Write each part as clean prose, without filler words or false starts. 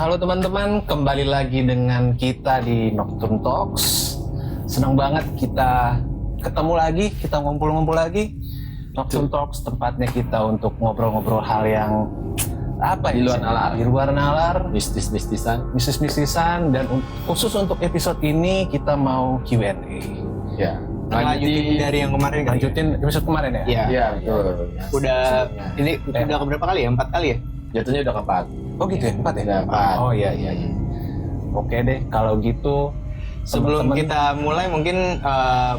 Halo teman-teman, kembali lagi dengan kita di Nocturne Talks. Senang banget kita ketemu lagi, kita ngumpul-ngumpul lagi. Nocturne Talks tempatnya kita untuk ngobrol-ngobrol hal yang apa di luar nalar, di luar nalar, mistis-mistisan, dan khusus untuk episode ini kita mau Q&A. Ya. Lanjutin dari yang kemarin kan? Lanjutin episode kemarin ya? Iya, betul. Udah ini udah keberapa kali ya? 4 kali ya? Jatuhnya udah keempat. Oh gitu ya? 4 ya? Udah 4. Oh iya. Oke deh, kalau gitu Sebelum teman-teman, kita mulai mungkin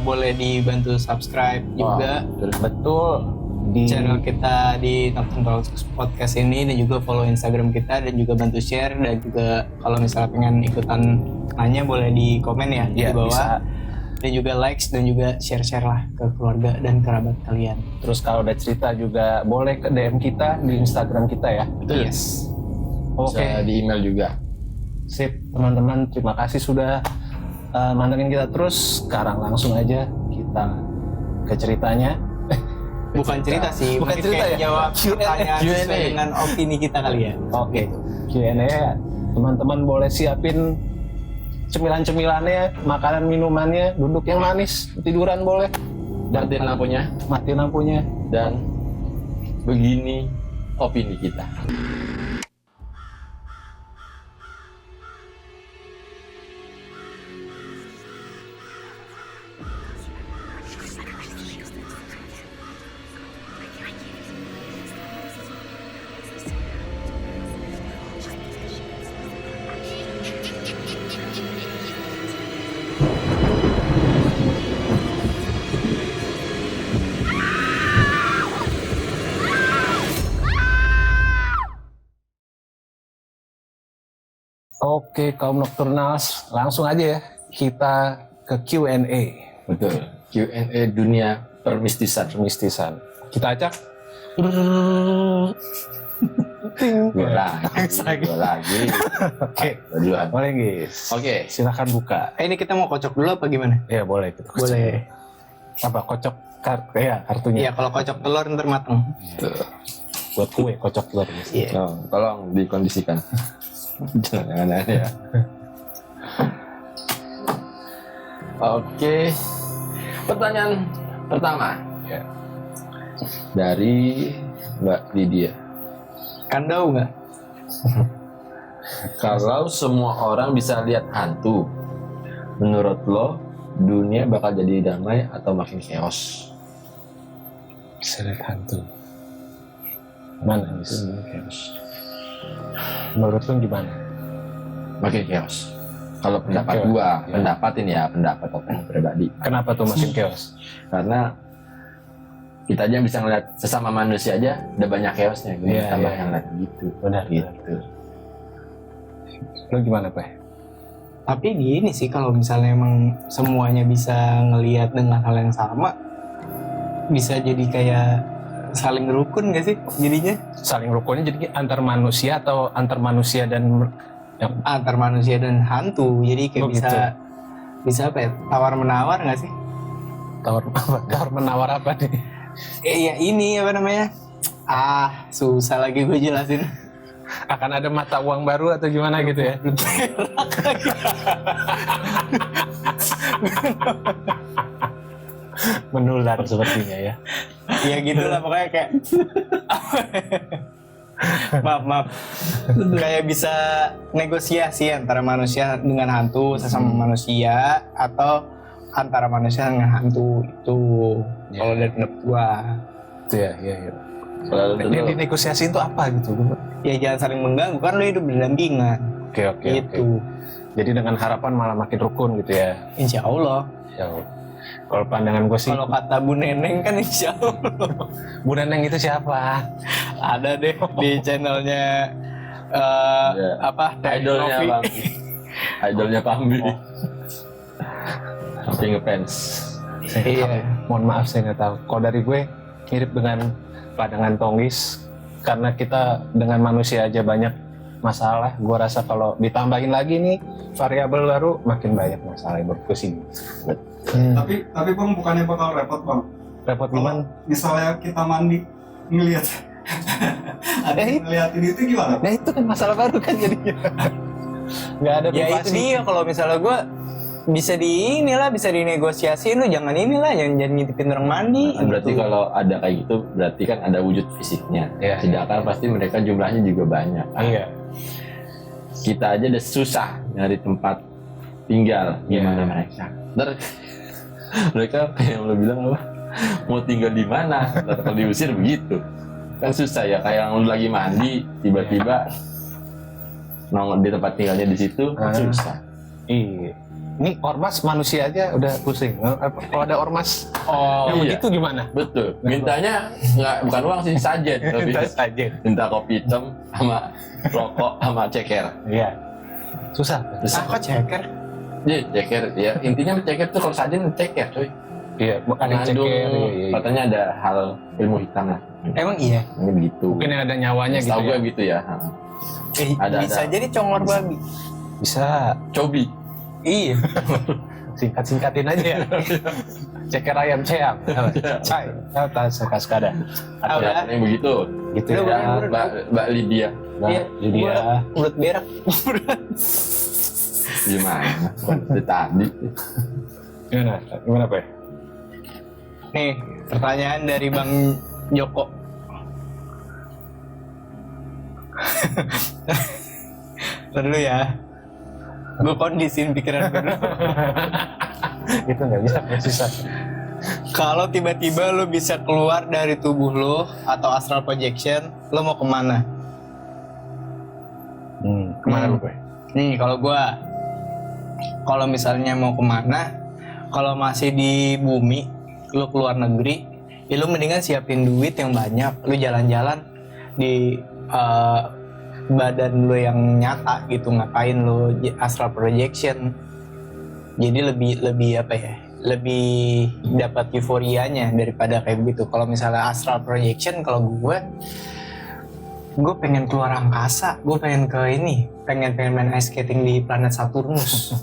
boleh dibantu subscribe juga betul di channel kita di Nocturne Talks Podcast ini, dan juga follow Instagram kita, dan juga bantu share, dan juga kalau misalnya pengen ikutan nanya boleh di komen ya di ya, bawah. bisa. Dan juga likes dan juga share lah ke keluarga dan kerabat kalian. Terus kalau ada cerita juga boleh ke DM kita di Instagram kita ya. Betul. Yes. Oke. Bisa di email juga. Sip, teman-teman, terima kasih sudah mantengin kita terus. Sekarang langsung aja kita ke ceritanya. Bukan cerita sih, Bukan mungkin cerita kayak ya? jawab pertanyaan Q&A. sesuai dengan opini kita kali ya. Oke, Q&A ya. Teman-teman boleh siapin cemilan-cemilannya, makanan minumannya, duduk yang manis, tiduran boleh. Matiin lampunya Matiin lampunya. dan begini opini kita. Oke, kaum Nocturnals, langsung aja ya kita ke Q&A. Betul. Q&A dunia permistisan. Kita acak. Gue lagi. Oke, Duluan. boleh guys. Oke. Silakan buka. Ini kita mau kocok dulu apa gimana? Ya boleh. Kita Boleh. Apa kocok kartunya? Iya, kalau kocok telur ntar mateng. Tuh. Buat kue kocok telur guys. Iya. Tolong dikondisikan. Jangan aneh ya. Oke. Pertanyaan pertama Ya. dari Mbak Lydia. Kandau nggak? Kalau semua orang bisa lihat hantu, menurut lo dunia bakal jadi damai atau makin chaos? Bisa lihat hantu. Mana bisa chaos? Menurut lu gimana? Makin chaos. Kalau pendapat Chaos, gua, ya. pendapat ini ya, pendapat opini pribadi. Kenapa tuh makin chaos? Karena kita aja bisa ngeliat sesama manusia aja udah banyak chaosnya, gue Iya, tambah iya. yang lihat gitu. Benar. Gitu. Lu gimana, Pak? Tapi gini sih, kalau misalnya emang semuanya bisa ngelihat dengan hal yang sama, bisa jadi kayak saling rukun nggak sih jadinya? Saling rukunnya jadi antar manusia atau antar manusia dan yang Antar manusia dan hantu. Jadi kayak Oh, bisa apa ya? Tawar menawar nggak sih? tawar menawar apa nih? Iya, ini apa namanya? Susah lagi gue jelasin. Akan ada mata uang baru atau gimana gitu ya? Menular sepertinya ya. Ya gitu lah pokoknya kayak maaf kayak bisa negosiasi antara manusia dengan hantu sesama manusia, atau antara manusia dengan hantu itu. Ya. Kalau dari pendapat gua Itu ya. Kalau Yang dinegosiasiin tuh apa gitu? ya jangan saling mengganggu, kan lo hidup berdampingan Oke. gitu. Jadi dengan harapan malah makin rukun gitu ya. Insya Allah. Ya. Kalau pandangan gue sih, Kalau kata Bu Neneng kan insya Allah. Bu Neneng itu siapa? Ada deh di channelnya Ya. apa idolnya Novi. Bang. Idolnya Pambi. Tapi ngefans. Iya. Mohon maaf saya nggak tahu. Kalau dari gue mirip dengan pandangan Tonggis, karena kita dengan manusia aja banyak masalah. Gue rasa kalau ditambahin lagi nih variabel baru, makin banyak masalah yang berkesini. Tapi Bang, bukannya bakal repot Bang? Repot Kalau gimana? misalnya kita mandi ngelihat Ada yang ngeliatin itu gimana? Nah itu kan masalah baru kan jadinya. Nggak ada Ya itu privasi. dia, kalau misalnya gue bisa dinegosiasi, lu jangan jangan ngintipin orang mandi. Berarti gitu. kalau ada kayak gitu, berarti kan ada wujud fisiknya. Iya. Sedangkan pasti mereka jumlahnya juga banyak. kan? Iya. Kita aja udah susah nyari tempat tinggal. Gimana Iya. mereka? Ntar mereka kayak yang lo bilang apa? Mau tinggal di mana? Kalau diusir begitu. Kan susah ya. Kayak yang lu lagi mandi, tiba-tiba nongol di tempat tinggalnya di situ, Ah. susah. Iya. Ini ormas manusia aja udah pusing. Kalau ada ormas Oh, yang iya. begitu gimana? Betul. Mintanya bukan uang sih, sajen. Tapi saja. minta kopi hitam sama rokok sama ceker. Iya. Susah. Susah. kok ceker? Iya, ceker. Ya intinya ceker tuh kalau sajen ceker, coy. Iya, bukan yang Mengandung, ceker. Iya. katanya ada hal ilmu hitam lah. Emang iya? Ini begitu. Mungkin yang ada nyawanya gitu. Tahu Ya. gue gitu ya. Bisa jadi congor babi. Bisa. Cobi. Iya. Singkat-singkatin aja ya. Ceker ayam ceam. Cai. Sekada. Atau Udah. Yang begitu. gitu Udah, ya. udah. Mbak Lydia. Nah, Iya, jadi dia. Mulut berak. Gimana? Dari tadi. Gimana Pak? Nih, pertanyaan dari Bang Joko. Ntar dulu ya. Gue kondisiin pikiran gue dulu. Gitu nggak bisa, susah. Kalau tiba-tiba lo bisa keluar dari tubuh lo atau astral projection, lo mau kemana? Kemana Hmm. lu Pak? Nih, kalau misalnya mau kemana, kalau masih di bumi, lo keluar negeri, ya lo mendingan siapin duit yang banyak, lo jalan-jalan di badan lo yang nyata gitu, ngapain lo astral projection. Jadi lebih apa ya? Lebih dapat euforianya daripada kayak begitu. Kalau misalnya astral projection, kalau gue pengen keluar angkasa, gue pengen ke ini, pengen main ice skating di planet Saturnus,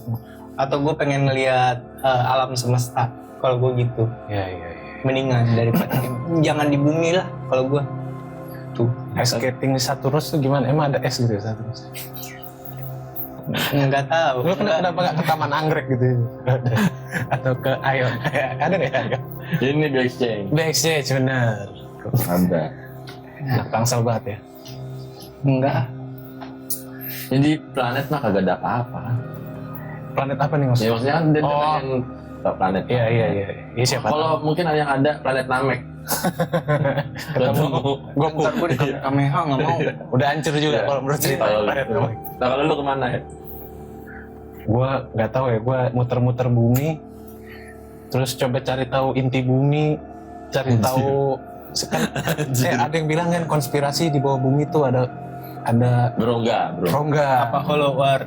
atau gue pengen ngeliat alam semesta. Kalau gue gitu, Iya. mendingan daripada jangan di bumi lah. Kalau gue tuh Ice skating di Saturnus tuh gimana? Emang ada es gitu ya Saturnus? nggak tahu. Lu kenapa nggak ke Taman Anggrek gitu? Atau ke Ion? Ada nggak ya? Ini backstage. Backstage bener. Ada. Nah, tangsel banget ya. Enggak. Jadi planet mah kagak ada apa-apa. Planet apa nih Ya maksudnya? maksudnya kan dia Oh. yang planet. Iya. Iya siapa? Kalau mungkin ada yang ada planet Namek. Ketemu. Gue Ntar gue di Kamehameha nggak mau. udah hancur juga Iya. kalau menurut cerita Kalau planet gitu. Namek. Nah kalau lu kemana ya? Gue nggak tahu ya. Gue muter-muter bumi, terus coba cari tahu inti bumi, cari Anjir. tahu. Kan, ada yang bilang kan konspirasi di bawah bumi tuh ada Bro. rongga, Apa hollow earth,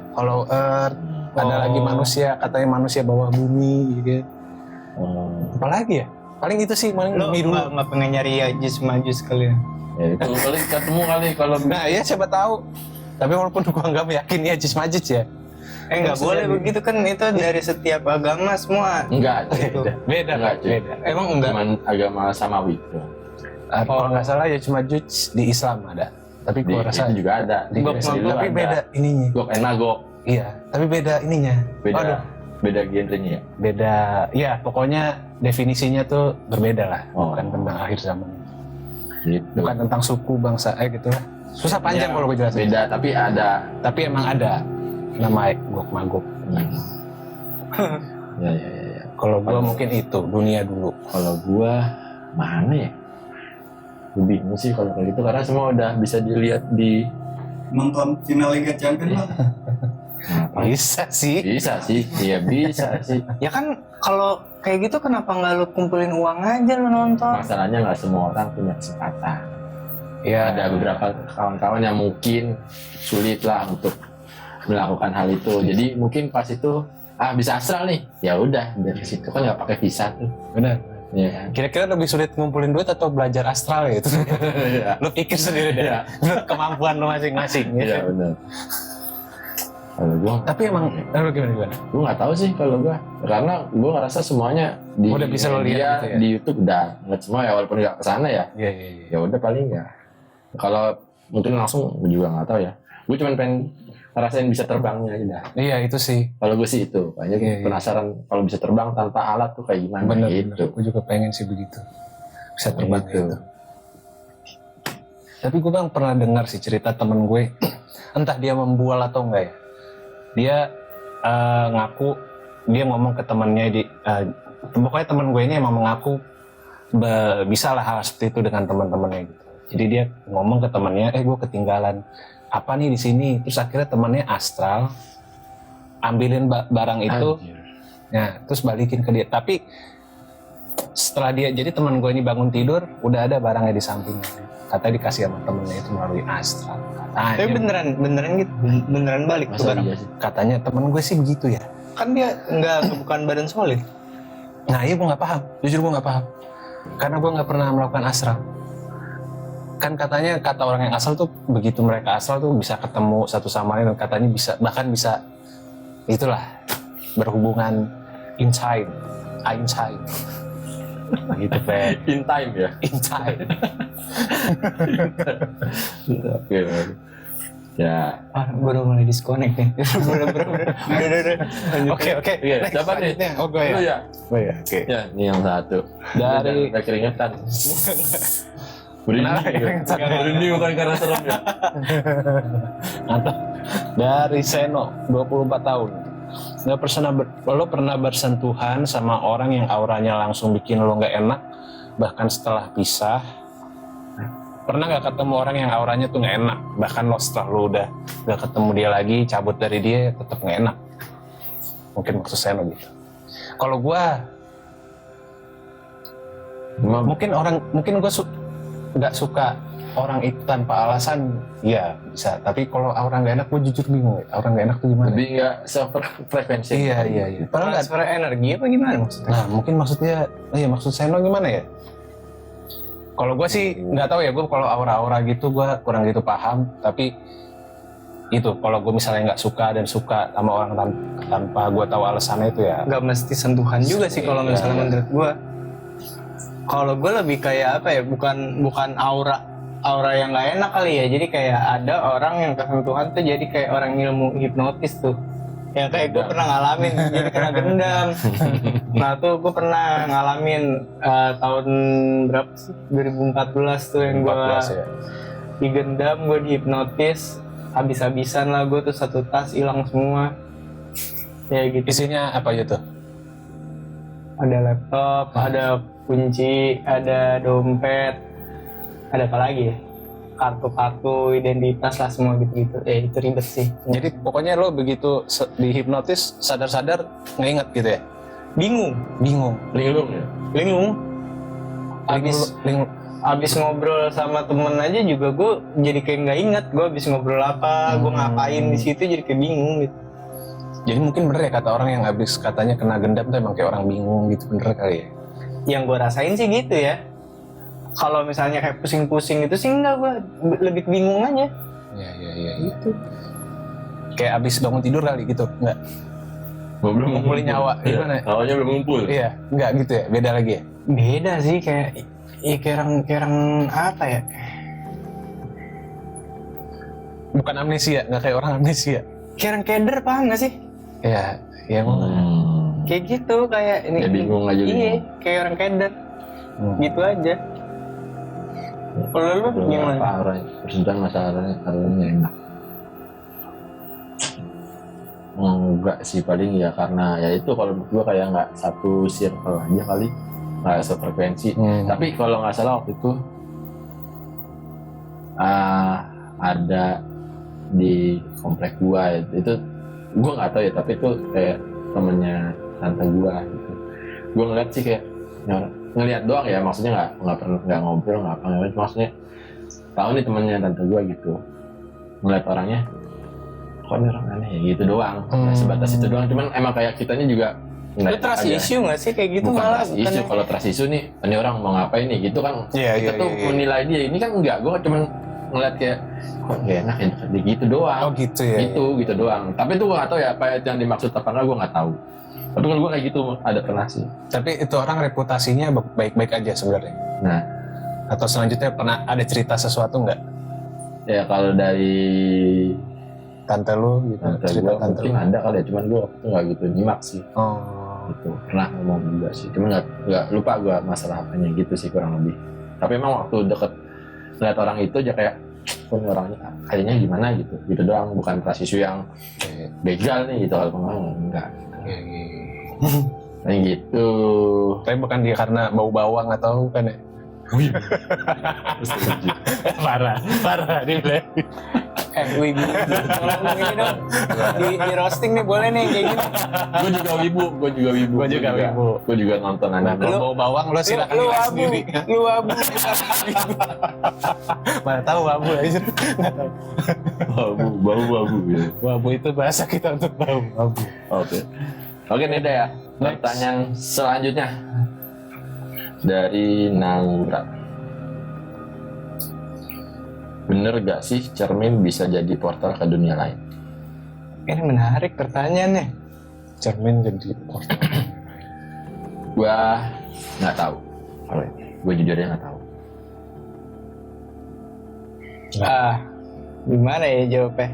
ada Oh. lagi manusia, katanya manusia bawah bumi gitu. Apalagi ya? Paling itu sih, paling lo bumi dulu. nggak pengen nyari Yajus Majus kalian? Ya itu kali ketemu kali kalau Nah ya siapa tahu. Tapi walaupun gua nggak meyakini ya Majid ya. Nggak Bisa boleh jadi. begitu kan, itu dari setiap agama semua. enggak Gitu. Beda Enggak, kan? cuy. Beda. Emang enggak? cuman agama samawi. Kalau nggak salah ya Majid di Islam ada. Tapi Di gua rasa itu juga ada. Di Gok, Kristen juga tapi ada. beda ininya. Gok and Magok. Iya, tapi beda ininya. Beda. Aduh, Beda genrenya ya. beda. Ya pokoknya definisinya tuh berbeda lah. Oh. Bukan tentang akhir zaman. Gitu. Bukan tentang suku bangsa gitu lah. Susah panjang Ya, kalau gue jelasin. Beda tapi ada. Tapi emang ada nama Gok Magok. Ya. Kalau gua mungkin itu dunia dulu. Kalau gua mana ya? Gue bingung sih kalau kayak gitu karena semua udah bisa dilihat di Nonton final Liga Champions lah. Bisa sih. Bisa sih, iya bisa sih. Ya kan kalau kayak gitu kenapa nggak lu kumpulin uang aja lu nonton? Masalahnya nggak semua orang punya kesempatan. Ya Ada beberapa kawan-kawan yang mungkin sulit lah untuk melakukan hal itu. Jadi mungkin pas itu bisa astral nih, ya udah dari situ kan nggak pakai visa tuh. benar. Iya. Kira-kira lebih sulit ngumpulin duit atau belajar astral ya itu? Iya. Lu pikir sendiri deh. Iya. Menurut kemampuan lu masing-masing. Iya Ya. benar. Kalau gua, Tapi emang lu gimana? gua nggak tahu sih kalau gua, karena gua ngerasa semuanya di Udah bisa lo lihat media, gitu ya? di YouTube udah nggak semua ya walaupun nggak kesana ya. Iya. Ya udah paling ya Kalau mungkin langsung gue juga nggak tahu ya. Gue cuma pengen ngerasain bisa terbangnya aja dah. Iya itu sih. Kalau gue sih itu, kayaknya Iya, iya. penasaran kalau bisa terbang tanpa alat tuh kayak gimana Bener, gitu. gue juga pengen sih begitu. Bisa terbang Gitu. gitu. Tapi gue bang pernah dengar sih cerita temen gue, entah dia membual atau enggak ya. Dia ngaku, dia ngomong ke temannya pokoknya temen gue ini emang mengaku bisa lah hal seperti itu dengan teman-temannya gitu. Jadi dia ngomong ke temannya, gue ketinggalan apa nih di sini. Terus akhirnya temannya astral, ambilin barang itu, Anjir. ya terus balikin ke dia. Tapi setelah jadi teman gue ini bangun tidur, udah ada barangnya di sampingnya. Katanya dikasih sama temennya itu melalui astral. Tapi Katanya, beneran gitu, beneran balik tuh Masa barang. iya sih? katanya temen gue sih begitu ya. Kan dia bukan badan solid. Nah iya gue nggak paham, jujur gue nggak paham. Karena gue nggak pernah melakukan astral. Kan katanya kata orang yang asal tuh begitu mereka asal tuh bisa ketemu satu sama lain dan katanya bisa bahkan bisa itulah berhubungan inside. Gitu Pe. In time ya. Inside. Oke. Ya. Baru mulai disconnect nih. Oke. Iya, Next, siapa nih? selanjutnya. Oh gue ya. Lu ya. Oh ya. Oke. Ya, ini yang satu. Dari- Udah keringetan. Kenapa Merinding. keringetan? Merinding bukan karena serem ya. Atau dari Seno 24 tahun. Lo pernah bersentuhan sama orang yang auranya langsung bikin lo nggak enak bahkan setelah pisah? Pernah nggak ketemu orang yang auranya tuh nggak enak bahkan lo setelah lo udah nggak ketemu dia lagi, cabut dari dia tetap nggak enak? Mungkin maksud Seno gitu. Kalau gua mungkin gue nggak suka orang itu tanpa alasan, ya bisa. Tapi kalau orang nggak enak, gue jujur bingung. Orang nggak enak tuh gimana? Lebih nggak sefrekuensi. Iya. Padahal nggak. Transfer energi apa gimana maksudnya? Nah, mungkin maksudnya, maksud Seno gimana ya? Kalau gue sih nggak tahu ya. Gue kalau aura-aura gitu, gue kurang gitu paham. Tapi itu, kalau gue misalnya nggak suka dan suka sama orang tanpa gue tahu alasannya itu ya. Nggak mesti sentuhan juga sih kalau misalnya Iya. menurut gue. Kalau gue lebih kayak apa ya? Bukan aura yang nggak enak kali ya. Jadi kayak ada orang yang kesentuhan tuh jadi kayak orang ilmu hipnotis tuh. Yang kayak gue pernah ngalamin jadi kena gendam. Nah tuh gue pernah ngalamin tahun berapa sih? 2014 tuh yang gue 14 ya. digendam, gue dihipnotis. Habis-habisan lah gue tuh satu tas hilang semua. Ya gitu. Isinya apa aja tuh? Ada laptop, ada kunci, ada dompet, ada apa lagi ya? Kartu-kartu identitas lah semua gitu-gitu. Itu ribet sih. Jadi pokoknya lo begitu dihipnotis sadar-sadar nggak inget gitu ya? Bingung. Linglung ya. Abis ngobrol sama temen aja juga gue jadi kayak nggak inget gue abis ngobrol apa, gue ngapain di situ jadi kayak bingung gitu. Jadi mungkin bener ya kata orang yang habis katanya kena gendam tuh emang kayak orang bingung gitu, bener kali ya? Yang gue rasain sih gitu ya. Kalau misalnya kayak pusing-pusing itu sih enggak, gue lebih bingung aja. Iya. Gitu. Kayak abis bangun tidur kali gitu, enggak? Belum Ngumpulin nyawa, gimana? Awalnya belum ngumpul. Iya, enggak gitu ya? Beda lagi ya? Beda sih kayak kerang apa ya? Bukan amnesia, nggak kayak orang amnesia. Kerang keder paham nggak sih? Iya, emang. Kayak gitu kayak ini. Ya bingung aja, Iya, bingung. kayak orang keder. Gitu aja. Kalau lu Apa gimana? auranya? Persentuhan masalahnya auranya enak. Enggak sih, paling ya karena ya itu kalau menurut gua kayak nggak satu circle aja kali, nggak sefrekuensi. Tapi kalau nggak salah waktu itu ada di komplek gua itu gua nggak tahu ya, tapi itu kayak temennya tante gua gitu. Gua ngeliat sih kayak ngeliat doang ya, maksudnya nggak pernah nggak ngobrol nggak apa ngapain, maksudnya tahu nih temennya tante gua gitu, ngeliat orangnya kok ini orang aneh ya gitu doang. Nah, sebatas itu doang, cuman emang kayak kitanya juga Lu ngeliat trust aja. issue nggak sih kayak gitu? Bukan malah trust issue, kalau trust issue nih ini orang mau ngapain nih gitu kan. Iya, Kita iya, tuh iya. menilai dia, ini kan enggak, gue cuma ngeliat kayak kok gak enak ya dia gitu doang. Oh gitu ya? Gitu doang. Tapi itu gue gak tahu ya apa yang dimaksud apa enggak, gue gak tahu. Tapi kalau gue kayak gitu ada pernah sih. Tapi itu orang reputasinya baik-baik aja sebenarnya. Nah, Atau selanjutnya pernah ada cerita sesuatu nggak? Ya kalau dari Tante lu gitu, tante cerita gue tante mungkin lu. ada kali ya, cuman gue waktu itu nggak gitu nyimak sih. Oh, Gitu. Pernah ngomong juga sih, cuman nggak lupa gue masalah apanya gitu sih kurang lebih. Tapi emang waktu deket ngeliat orang itu aja kayak, kok ini orangnya kayaknya gimana gitu, gitu doang. Bukan prasis yang begal nih gitu, kalau ngomong enggak. Kayak gitu. tapi bukan dia karena bau bawang atau bukan ya? Parah dia bilang. Wibu, tolong ini dong, di roasting nih boleh nih kayak gini. Gue juga wibu. Gua juga wibu. Gue juga nonton Nah, anime. kalau bau bawang lo silakan Lu nilai abu, sendiri. lu abu. Mana tahu abu aja. Bau ya. Abu itu bahasa kita untuk bau abu. Oke nih deh ya. Pertanyaan selanjutnya dari Naura. Bener gak sih cermin bisa jadi portal ke dunia lain? Ini menarik pertanyaannya. Cermin jadi portal. Gua nggak tahu. Gue jujurnya nggak tahu. Gimana ya jawabnya?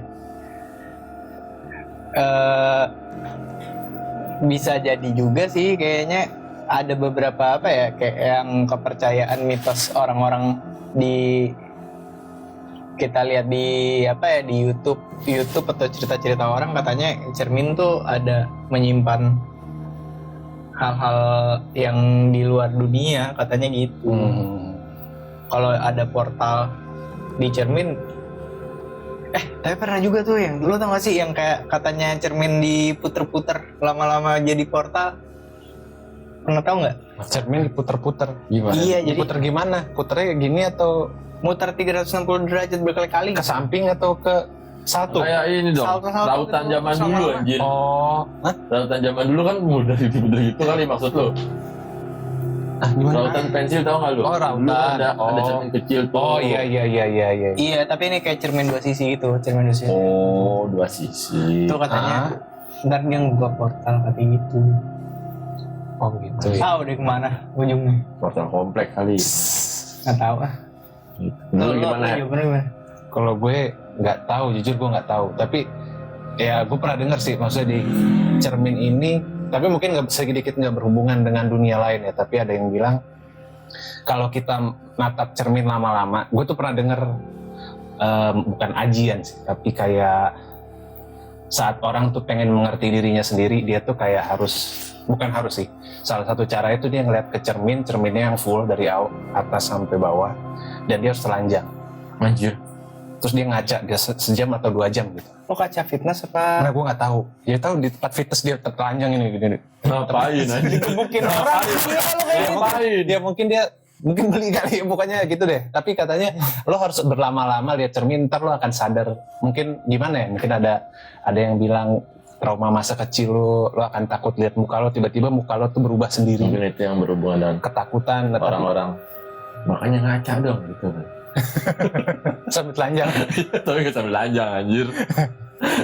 Bisa jadi juga sih kayaknya. Ada beberapa apa ya, kayak yang kepercayaan mitos orang-orang di kita lihat di apa ya, di YouTube atau cerita-cerita orang, katanya cermin tuh ada menyimpan hal-hal yang di luar dunia, katanya gitu. Kalau ada portal di cermin, tapi pernah juga tuh yang lu tau gak sih yang kayak katanya cermin diputer-puter lama-lama jadi portal? Pernah tau nggak? Cermin diputer-puter. Gimana? Iya, jadi Diputer gimana? Puternya kayak gini atau muter 360 derajat berkali-kali. ke samping atau ke salto? Kayak ini dong, Salto-salto lautan gitu, zaman sama dulu lama. anjir. Oh, Lautan zaman dulu kan mudah gitu kali maksud lo. gimana? Lautan pensil tau gak lu? Oh, lautan. Dulu ada Oh. cermin kecil tuh. Oh iya. Iya, tapi ini kayak cermin dua sisi itu, cermin dua sisi. Oh, dua sisi. Itu katanya ntar dia ngebuka portal katanya gitu. Oh gitu ya. Tahu deh kemana ujungnya? Portal komplek kali. Nggak tahu ah. Dulu gimana ya? Jawabannya gimana? Kalau gue nggak tahu, jujur gue nggak tahu. Tapi ya gue pernah dengar sih, maksudnya di cermin ini. Tapi mungkin sedikit nggak berhubungan dengan dunia lain ya. Tapi ada yang bilang kalau kita natap cermin lama-lama, gue tuh pernah dengar bukan ajian sih, tapi kayak saat orang tuh pengen mengerti dirinya sendiri, dia tuh kayak bukan harus sih. Salah satu cara itu dia ngeliat ke cerminnya yang full dari atas sampai bawah, dan dia harus telanjang. Anjir. Terus dia ngaca, dia sejam atau 2 jam gitu. Lo kaca fitness apa? Nah gue nggak tahu. Dia tahu di tempat fitness dia telanjang ini gini. Ngapain anjir? Mungkin orang iya kalau kayak gitu. Ngapain? Dia mungkin beli kali, pokoknya gitu deh. Tapi katanya lo harus berlama-lama lihat cermin, ntar lo akan sadar. Mungkin gimana ya? Mungkin ada yang bilang trauma masa kecil lo akan takut lihat muka lo, tiba-tiba muka lo tuh berubah sendiri. Mungkin itu yang berhubungan dengan Ketakutan atau orang-orang. Makanya ngaca dong gitu kan. sampai telanjang. Tapi gak sambil lanjang anjir.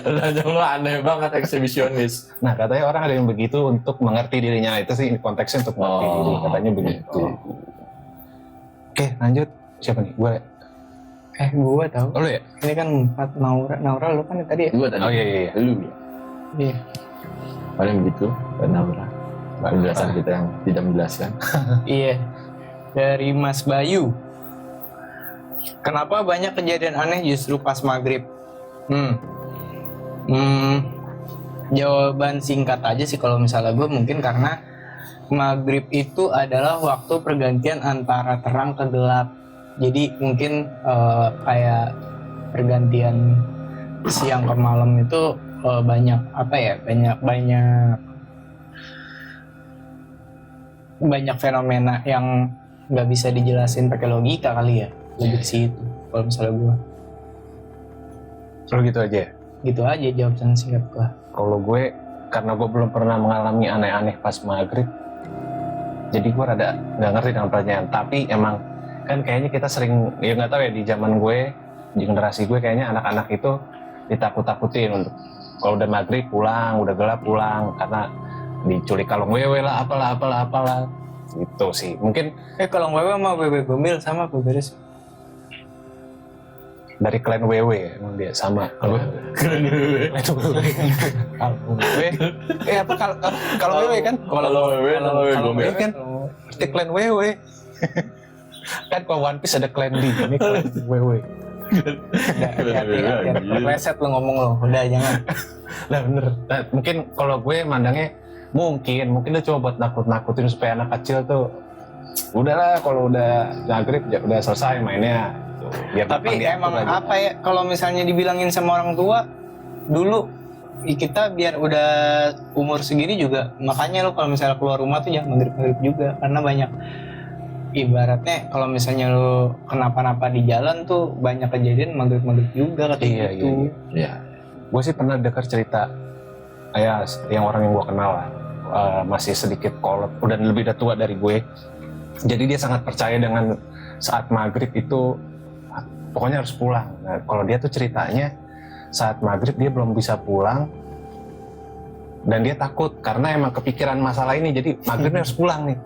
Lanjang lo aneh banget, eksibisionis. Nah katanya orang ada yang begitu untuk mengerti dirinya. Itu sih konteksnya untuk mengerti diri, katanya begitu. Oke lanjut, siapa nih? Gue. Gua tahu. Oh lu ya? Ini kan 4 Naura lu kan tadi ya? Gue tadi. Oh iya. Lu ya. Iya. Paling begitu. Karena penjelasan kita yang tidak menjelaskan. Iya. Dari Mas Bayu. Kenapa banyak kejadian aneh justru pas maghrib? Jawaban singkat aja sih kalau misalnya gue, mungkin karena maghrib itu adalah waktu pergantian antara terang ke gelap. Jadi mungkin kayak pergantian siang ke malam itu banyak apa ya, banyak fenomena yang nggak bisa dijelasin pakai logika kali ya. Lebih sih itu kalau misalnya gue. Lu gitu aja ya? Gitu aja jawaban singkat gue. Kalau gue, karena gue belum pernah mengalami aneh-aneh pas maghrib, jadi gue rada nggak ngerti dengan pertanyaan. Tapi emang kan kayaknya kita sering, ya nggak tahu ya, di zaman gue, di generasi gue kayaknya anak-anak itu ditakut-takutin untuk kalau udah maghrib pulang, udah gelap pulang, karena diculik kalung wewe lah, apalah gitu sih. Mungkin Kalau wewe sama wewe gomil sama apa beres? dari klan WW ya, emang dia sama Apa? Keren gue. klan WW. Apa kalau WW kan? Kalau wewe, kalau wewe Kalau gombel. WW kan berarti klan WW. Kan kalau One Piece ada klan D, ini klan WW. Udah, hati-hati, kepleset lu ngomong lo, udah jangan. Lah bener. Nah, mungkin kalau gue mandangnya mungkin dia coba buat nakut-nakutin supaya anak kecil tuh udahlah kalau udah maghrib ya udah selesai mainnya. Biar Tapi gampang emang diatur aja. apa ya, kalau misalnya dibilangin sama orang tua dulu, kita biar udah umur segini juga, makanya lo kalau misalnya keluar rumah tuh jangan maghrib juga, karena banyak ibaratnya kalau misalnya lo kenapa-napa di jalan tuh banyak kejadian maghrib juga kayak gitu. Iya. Gue sih pernah dengar cerita ya yang orang yang gue kenal lah, masih sedikit kolot, udah lebih tua dari gue. Jadi dia sangat percaya dengan saat maghrib itu pokoknya harus pulang. Nah, kalau dia tuh ceritanya saat maghrib dia belum bisa pulang dan dia takut karena emang kepikiran masalah ini, jadi maghribnya harus pulang nih.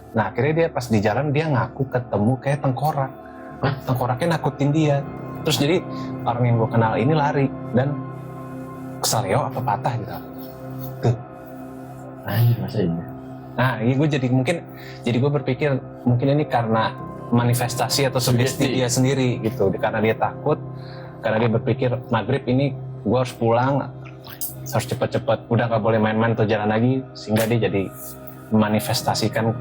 Nah akhirnya dia pas di jalan dia ngaku ketemu kayak tengkorak. Tengkoraknya nakutin dia. Terus jadi orang yang gue kenal ini lari dan kesaleo apa patah gitu. Tuh. Anjir, masa iya? Nah ini jadi gue berpikir mungkin ini karena manifestasi atau sugesti Sugesti. dia sendiri gitu. Karena dia takut, karena dia berpikir maghrib ini gue harus pulang, harus cepet-cepet, udah nggak boleh main-main atau jalan lagi, sehingga dia jadi memanifestasikan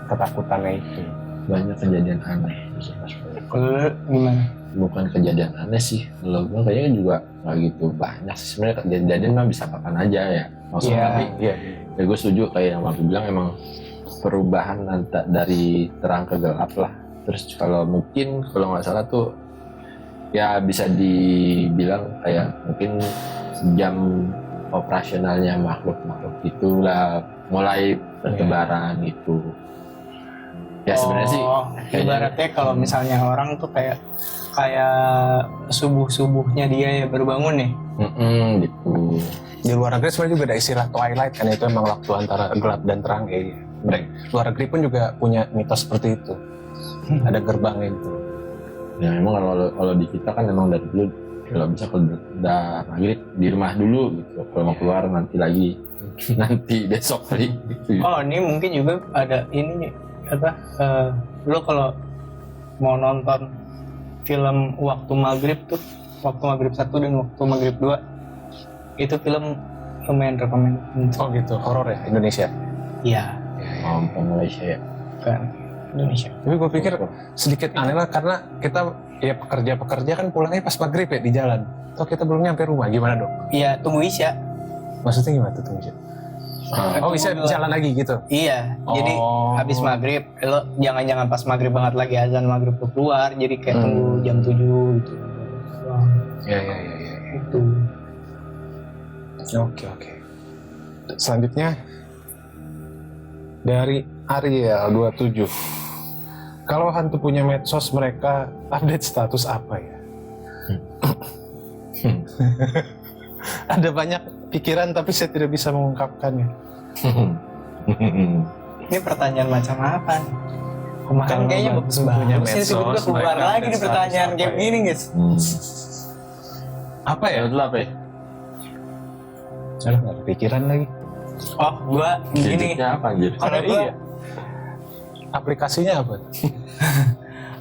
ketakutannya itu. Banyak kejadian aneh di pas wewe. Kalau lu gimana? Bukan kejadian aneh sih, kalau gue kayaknya juga nggak gitu banyak sih sebenarnya. Kejadian mah bisa kapan aja ya maksudnya. Iya. Tapi Iya. ya gue setuju kayak yang aku bilang, emang perubahan dari terang ke gelap lah. Terus kalau mungkin kalau nggak salah tuh ya bisa dibilang kayak mungkin jam operasionalnya makhluk itulah mulai bertebaran gitu. Ya sebenarnya sih kayaknya- ibaratnya kalau misalnya orang tuh kayak subuhnya dia ya baru bangun nih. gitu. Di luar negeri sebenarnya juga ada istilah twilight kan, itu emang waktu antara gelap dan terang kayak luar negeri pun juga punya mitos seperti itu. Ada gerbangnya itu. Ya memang kalau di kita kan emang dari dulu kalau bisa kalau udah maghrib di rumah dulu gitu. Kalau mau keluar nanti lagi nanti besok kali gitu. Oh ini mungkin juga ada ini apa? Lo kalau mau nonton film waktu maghrib tuh, waktu maghrib 1 dan waktu maghrib 2, itu film lumayan rekomend. Oh gitu, horor ya Indonesia. Iya, Orang Malaysia ya. kan Indonesia. Tapi gue pikir sedikit aneh lah karena kita ya pekerja kan pulangnya pas maghrib ya di jalan. Atau kita belum nyampe rumah, gimana dong? Iya, tunggu Isya. Maksudnya gimana tuh tunggu? Oh bisa jalan lagi gitu? Iya, jadi Oh. habis maghrib, lo jangan pas maghrib banget lagi azan maghrib lo keluar, jadi kayak tunggu jam 7 gitu. Wah, Ya. gitu. Oke. Selanjutnya dari Ariel 27. Kalau hantu punya medsos, mereka update status apa ya? Ada banyak pikiran tapi saya tidak bisa mengungkapkannya. Ini pertanyaan macam apa nih? Kemarin Kalau kayaknya hantu bagus punya banget. medsos, Tiba-tiba keluar mereka lagi nih update pertanyaan status kayak apa gini guys. Apa ya? Ya udah apa ya? Aduh, nggak ada pikiran lagi. Oh, gua gini. Hidupnya apa anjir? Kalau gua, Aplikasinya apa?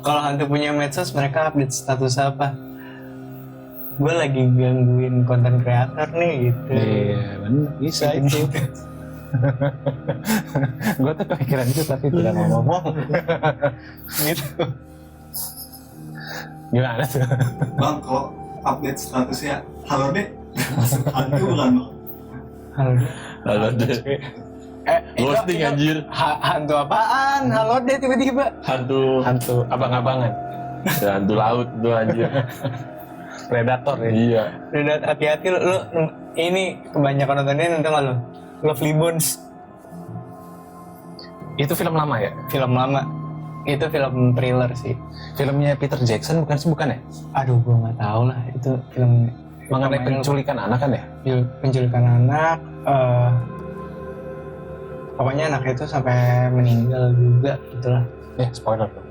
kalau hantu punya medsos, mereka update status apa? Gue lagi gangguin konten kreator nih gitu. Iya, benar. Bisa itu. Gue tuh kepikiran itu tapi tidak mau ngomong. Gitu. Gimana tuh? Bang, kalau update statusnya halo deh, masuk hantu kan bang? Halo. Halo deh. Ghosting anjir. Hantu apaan? Halo deh tiba-tiba. Hantu Abang-abangan. hantu laut tuh anjir. Predator ya. Iya. Udah hati-hati lu ini kebanyakan nontonnya nonton nggak lu? Lovely Bones, Itu film lama ya? film lama. Itu film thriller sih. Filmnya Peter Jackson bukan ya? Aduh, gua nggak tahu lah itu film Mengenai penculikan anak kan ya? penculikan anak. Pokoknya anak itu sampai meninggal juga gitulah. Ya, spoiler dong.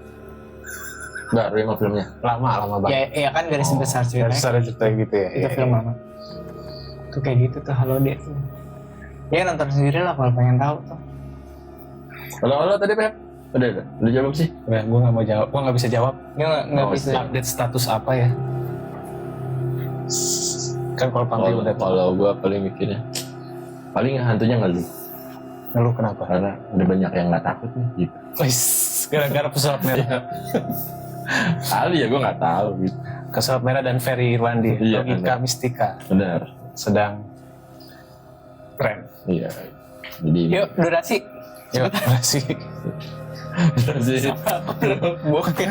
Baru emang filmnya. Lama banget. Ya kan garis besar ceritanya. Secara cerita gitu ya. Itu film lama. Tuh kayak gitu tuh Halodet tuh. Ya nonton sendiri lah kalau pengen tahu tuh. Kalau tadi Pep? Udah jawab sih? Gue nggak mau jawab, gue nggak bisa jawab. Nggak Oh, bisa. Update status apa ya? Kan kalau pantai udah tahu. Kalau gue paling mikirnya, paling hantunya ngeluh. Ngeluh kenapa? Karena udah banyak yang nggak takut nih gitu. Wis, gara-gara pesawat merah. Kali ya gue nggak tahu gitu. Pesawat merah dan Ferry Irwandi, Iya, logika benar. mistika Benar. sedang keren. Iya. Jadi Yuk durasi. Yuk, masih. sih. Bokeh.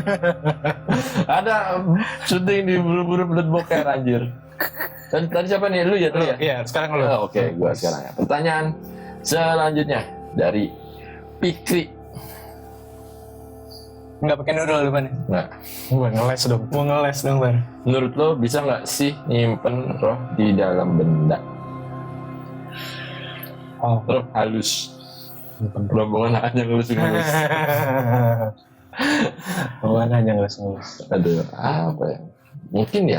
Ada syuting di buru-buru belut boker anjir. Tadi siapa nih? Lu ya tadi ya? Iya, sekarang lu. Oke, gua sekarang ya. Pertanyaan selanjutnya dari Pikri. Nggak pakai noodle depannya. Nah, Gue ngeles dong. Mau ngeles dong Bar. menurut lo bisa nggak sih nyimpen roh di dalam benda? Oh, Roh halus. Rombongan hanya ngelus-ngelus. Bukan hanya ngeles-ngeles. Aduh, apa ya?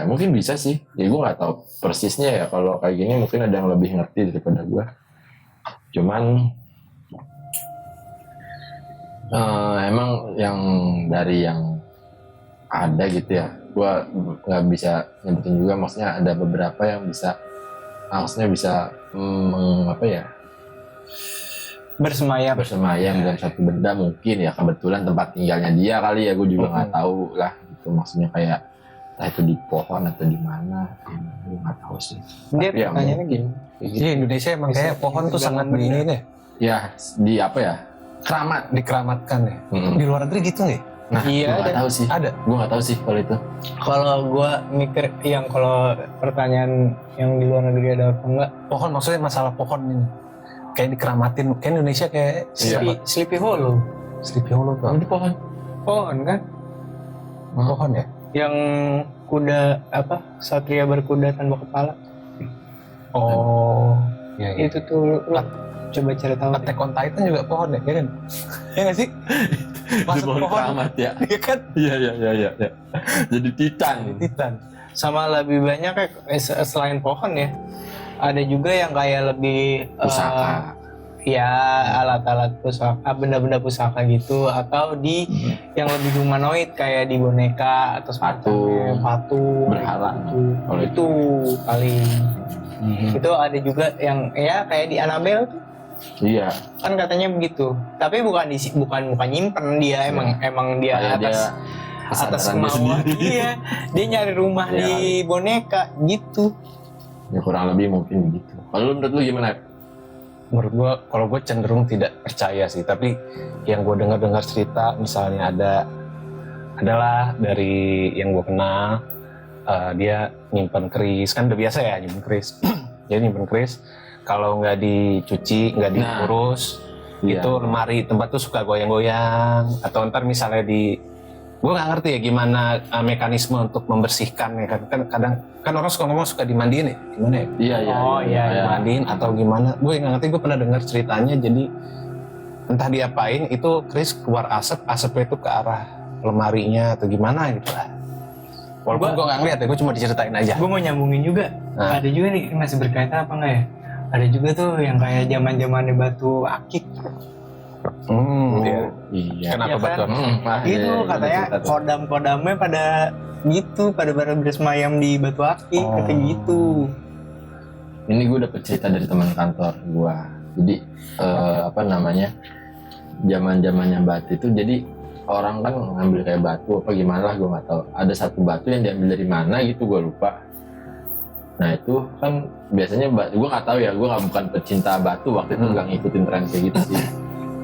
Mungkin bisa sih. Ya gue nggak tahu persisnya ya. Kalau kayak gini mungkin ada yang lebih ngerti daripada gue. Cuman emang yang dari yang ada gitu ya, gue nggak bisa nyebutin juga. Maksudnya ada beberapa yang bisa, maksudnya bisa apa ya? Bersemayam. Bersemayam dalam satu benda, mungkin ya kebetulan tempat tinggalnya dia kali ya, gue juga nggak tahu lah gitu. Maksudnya kayak entah itu di pohon atau di mana, gue nggak tahu sih. Dia Tapi ya pertanyaannya mungkin Iya, Indonesia emang kayak pohon tuh sangat Dalam ini deh, ya di apa ya, keramat. dikeramatkan ya. Mm-mm. Di luar negeri gitu nggak? Nah, Iya, gue nggak ada. tahu sih, Ada. gue nggak tahu sih kalau itu. Kalau gua mikir yang kalau pertanyaan yang di luar negeri ada apa enggak? Pohon maksudnya masalah pohon ini. Kayak dikeramatin, kayak Indonesia kayak Sleepy Hollow. Sleepy Hollow tuh. Di pohon. Pohon kan? Pohon ya? Yang kuda apa? Satria berkuda tanpa kepala. Oh, iya, iya. Itu tuh lu coba cari tahu. Attack on Titan juga pohon ya, ya kan? Ya nggak sih? Di Masuk pohon pohon, keramat ya. ya kan? Iya. Jadi titan. Titan. Sama lebih banyak kayak selain pohon ya. Ada juga yang kayak lebih Pusaka. ya alat-alat pusaka, benda-benda pusaka gitu, atau di yang lebih humanoid kayak di boneka atau semacamnya, patung, Berhala. gitu. Kalau Itu paling Mhm. itu ada juga yang ya kayak di Annabelle tuh Iya. kan katanya begitu, tapi bukan nyimpen dia, emang dia Kayak dia atas kesadaran dia kemauan sendiri. iya, dia nyari rumah Iya. di boneka gitu. Ya kurang lebih mungkin begitu. Kalau menurut lu gimana? Menurut gua, kalau gue cenderung tidak percaya sih. Tapi yang gue dengar cerita, misalnya adalah dari yang gue kenal, dia nyimpen keris, kan udah biasa ya nyimpen keris. Dia nyimpen keris, kalau nggak dicuci, nggak diurus, Iya. itu lemari tempat tuh suka goyang-goyang. Atau ntar misalnya gue nggak ngerti ya gimana mekanisme untuk membersihkan ya kan kadang kan orang suka ngomong suka dimandiin ya gimana ya Iya. Oh, iya. dimandiin atau gimana gue nggak ngerti. Gue pernah dengar ceritanya, jadi entah diapain itu keris keluar asapnya itu ke arah lemarinya atau gimana gitu lah. Walaupun gue nggak ngeliat ya, gue cuma diceritain aja. Gue mau nyambungin juga. Nah. Ada juga nih masih berkaitan apa enggak ya? Ada juga tuh yang kayak zaman-zamannya batu akik. Iya. Iya. Kenapa Iya kan? batuan? Itu Iya, katanya cerita tuh. kodam-kodamnya pada gitu, pada bersemayam di batu akik, Oh. kata gitu. Ini gue dapet cerita dari teman kantor gue. Jadi apa namanya, zaman-zamannya batu itu, jadi orang kan ngambil kayak batu apa gimana lah, gue nggak tahu. Ada satu batu yang diambil dari mana gitu, gue lupa. Nah itu kan biasanya gue nggak tahu ya, gue bukan pecinta batu waktu itu, nggak ngikutin tren kayak gitu sih.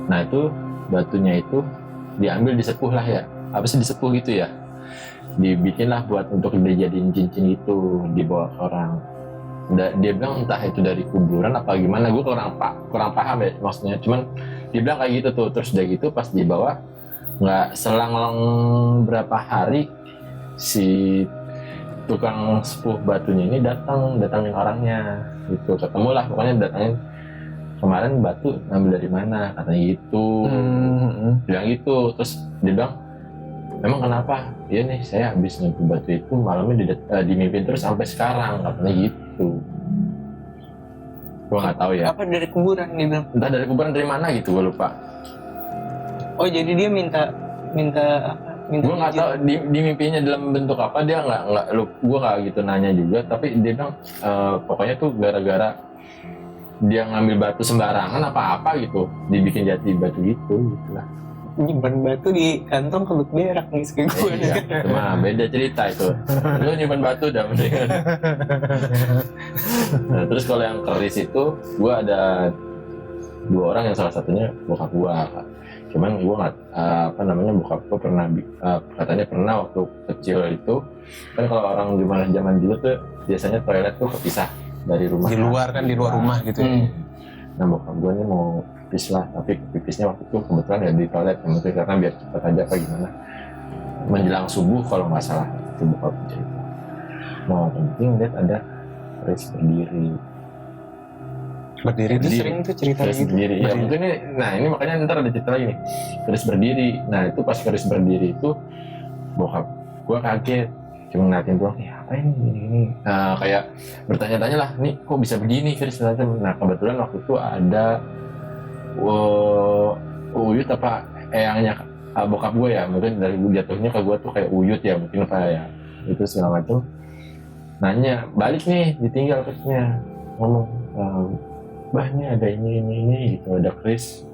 Nah itu batunya itu diambil disepuh lah ya, apa sih disepuh gitu ya, dibikin lah buat untuk dijadiin cincin itu, dibawa ke orang. Dia bilang entah itu dari kuburan apa gimana, gue kurang paham ya maksudnya. Cuman dia bilang kayak gitu tuh. Terus udah gitu pas dibawa, nggak selang berapa hari si tukang sepuh batunya ini datangin orangnya gitu, ketemu lah pokoknya, datangin kemarin batu ngambil dari mana katanya gitu. Bilang gitu. Terus dia bilang emang kenapa? Iya nih, saya habis ngambil batu itu malamnya dimimpin terus sampai sekarang, katanya gitu. Gue nggak tahu ya. Apa dari kuburan dia bilang? Entah dari kuburan dari mana gitu, gue lupa. Oh jadi dia minta Gue nggak tahu di mimpinya dalam bentuk apa, dia nggak gue nggak gitu nanya juga, tapi dia bilang pokoknya tuh gara-gara dia ngambil batu sembarangan apa gitu, dibikin jati batu gitu lah. nyimpan batu di kantong kebek berak nih kayak gue. Iya, itu mah beda cerita itu. Lu nyimpan batu dah mendingan. Nah, terus kalau yang keris itu, gue ada 2 orang yang salah satunya bokap gue. Cuman gue nggak bokap gue pernah katanya pernah waktu kecil itu kan, kalau orang zaman dulu tuh biasanya toilet tuh kepisah dari rumah. Di luar kan, di luar rumah gitu. Nah bokap gue ini mau pipis lah, tapi pipisnya waktu itu kebetulan ya di toilet, mungkin karena biar cepat aja apa gimana, menjelang subuh kalau nggak salah itu bokap cerita. Nah penting lihat ada keris berdiri Itu sering tuh cerita keris gitu. berdiri. Ya mungkin ini makanya ntar ada cerita lagi nih, keris berdiri. Nah itu pas keris berdiri itu bokap gue kaget, cuma ngeliatin doang, apa ini? Nah, kayak bertanya-tanya lah, nih kok bisa begini keris ternyata. Nah kebetulan waktu itu ada Uyut apa eyangnya bokap gue ya, mungkin dari jatuhnya ke gue tuh kayak Uyut ya, mungkin apa ya itu segala macam. Nanya balik nih, ditinggal kerisnya, ngomong bah ini ada ini gitu, ada keris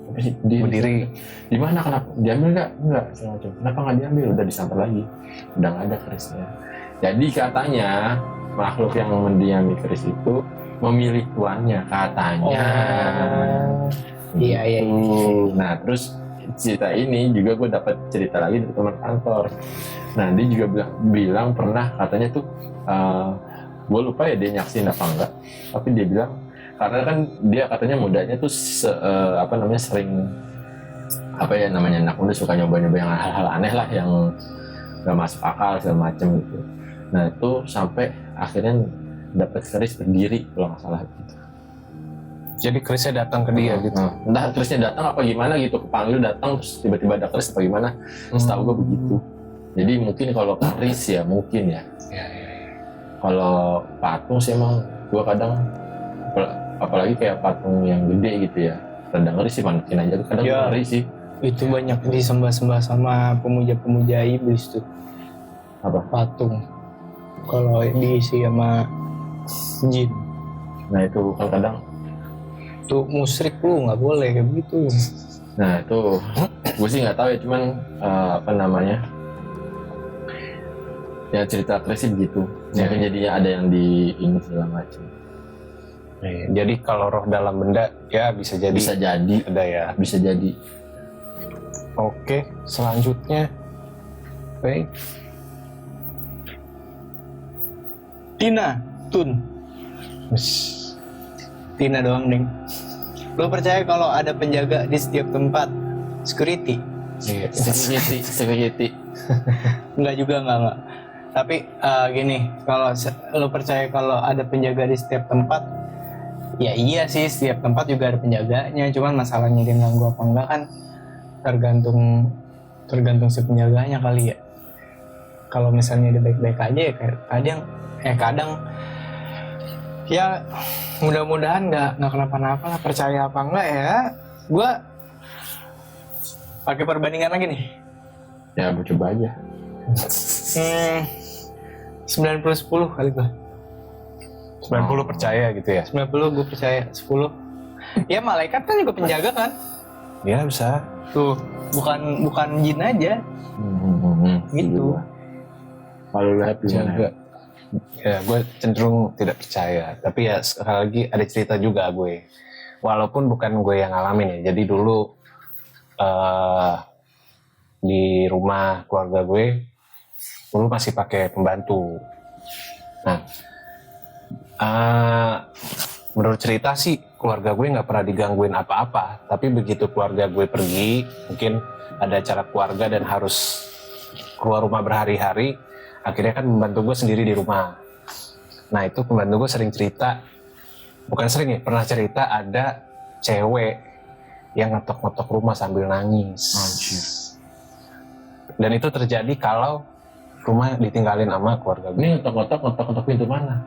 berdiri. Di mana, kenapa diambil nggak segala macam, kenapa nggak diambil, udah disamper lagi, udah nggak ada kerisnya. Jadi katanya makhluk yang mendiami keris itu memilih tuannya katanya. Iya. Nah terus cerita ini juga gue dapat cerita lagi dari teman kantor. Nah dia juga bilang pernah katanya tuh gue lupa ya dia nyaksin apa enggak, tapi dia bilang karena kan dia katanya mudanya tuh sering anak muda suka nyoba-nyoba yang hal-hal aneh lah yang nggak masuk akal segala macem gitu. Nah itu sampai akhirnya dapat keris berdiri kalau nggak salah gitu. Jadi kerisnya datang ke dia gitu. Entah kerisnya datang apa gimana gitu, kepanggil datang terus tiba-tiba ada keris apa gimana. Setahu gue begitu. Jadi mungkin kalau keris ya mungkin ya. Kalau patung sih emang gue kadang apalagi kayak patung yang gede gitu ya, kadang ngeri sih, manukin aja kadang ngeri sih. Itu banyak disembah-sembah sama pemuja-pemuja iblis tuh. Apa? Patung. Kalau diisi sama jin. Nah itu kan kadang tuh musyrik, lu nggak boleh kayak begitu. Nah itu gue sih nggak tahu ya, cuman ya cerita keris begitu. Mungkin jadinya ada yang di ini segala macam. Jadi kalau roh dalam benda ya bisa jadi ada ya. Bisa jadi. Oke, selanjutnya baik. Tina doang Neng. Lo percaya kalau ada penjaga di setiap tempat? Security? Security. Enggak juga, enggak. Tapi gini, kalau lo percaya kalau ada penjaga di setiap tempat, ya iya sih, setiap tempat juga ada penjaganya. Cuman masalahnya dia ganggu apa enggak kan tergantung si penjaganya kali ya. Kalau misalnya dia baik-baik aja ya kadang ya mudah-mudahan nggak kenapa-napa lah. Percaya apa enggak ya, gue pakai perbandingan lagi nih ya, gue coba aja. 90-10 kali gue. 90 percaya gitu ya? 90 gue percaya, 10 ya malaikat kan juga penjaga kan? Ya bisa. Tuh bukan jin aja. Gitu. Kalau lihat juga ya gue cenderung tidak percaya, tapi ya sekali lagi ada cerita juga gue, walaupun bukan gue yang ngalamin ya. Jadi dulu di rumah keluarga gue dulu masih pakai pembantu. Nah menurut cerita sih keluarga gue nggak pernah digangguin apa-apa, tapi begitu keluarga gue pergi, mungkin ada acara keluarga dan harus keluar rumah berhari-hari, akhirnya kan pembantu gue sendiri di rumah. Nah itu pembantu gue pernah cerita ada cewek yang ngetok-ngetok rumah sambil nangis. Dan itu terjadi kalau rumah ditinggalin sama keluarga gue. Ini ngetok pintu mana?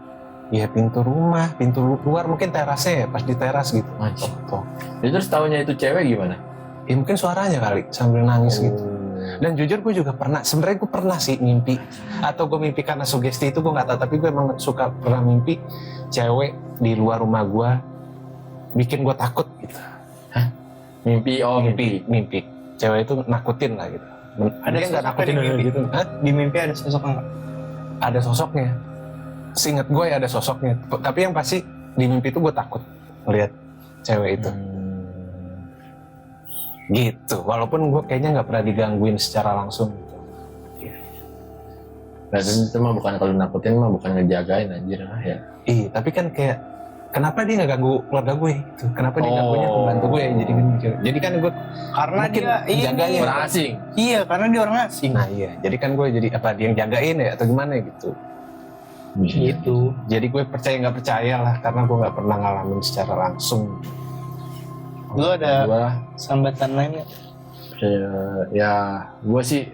Ya pintu rumah, pintu luar mungkin terasnya ya, pas di teras gitu. Anjir. Tuh. Ya, terus tahunya itu cewek gimana? Ya mungkin suaranya kali sambil nangis gitu. Oh. Dan jujur gue juga pernah, sebenarnya gue pernah sih mimpi, atau gue mimpi karena sugesti itu gue nggak tahu, tapi gue emang suka pernah mimpi cewek di luar rumah gue bikin gue takut gitu. Mimpi, Mimpi cewek itu nakutin lah gitu. Ada Dia nggak sosoknya nakutin di mimpi? gitu. Hah? Di mimpi ada sosok nggak? Ada sosoknya. Seingat gue ya ada sosoknya. Tapi yang pasti di mimpi itu gue takut melihat cewek itu. Gitu. Walaupun gue kayaknya nggak pernah digangguin secara langsung. Gitu. Nah, itu mah bukan kalau nakutin mah bukan ngejagain anjir ya. Iya, tapi kan kayak kenapa dia nggak ganggu keluarga gue? Gitu. Kenapa dia ganggunya pembantu gue? Jadi kan gue Karena mungkin dia jaganya. Orang asing. Iya, karena dia orang asing. Nah iya, jadi kan gue jadi apa dia yang jagain ya atau gimana gitu. Gitu. Jadi gue percaya nggak percaya lah karena gue nggak pernah ngalamin secara langsung. Lu ada Gua sambatan lain nggak? ya gue sih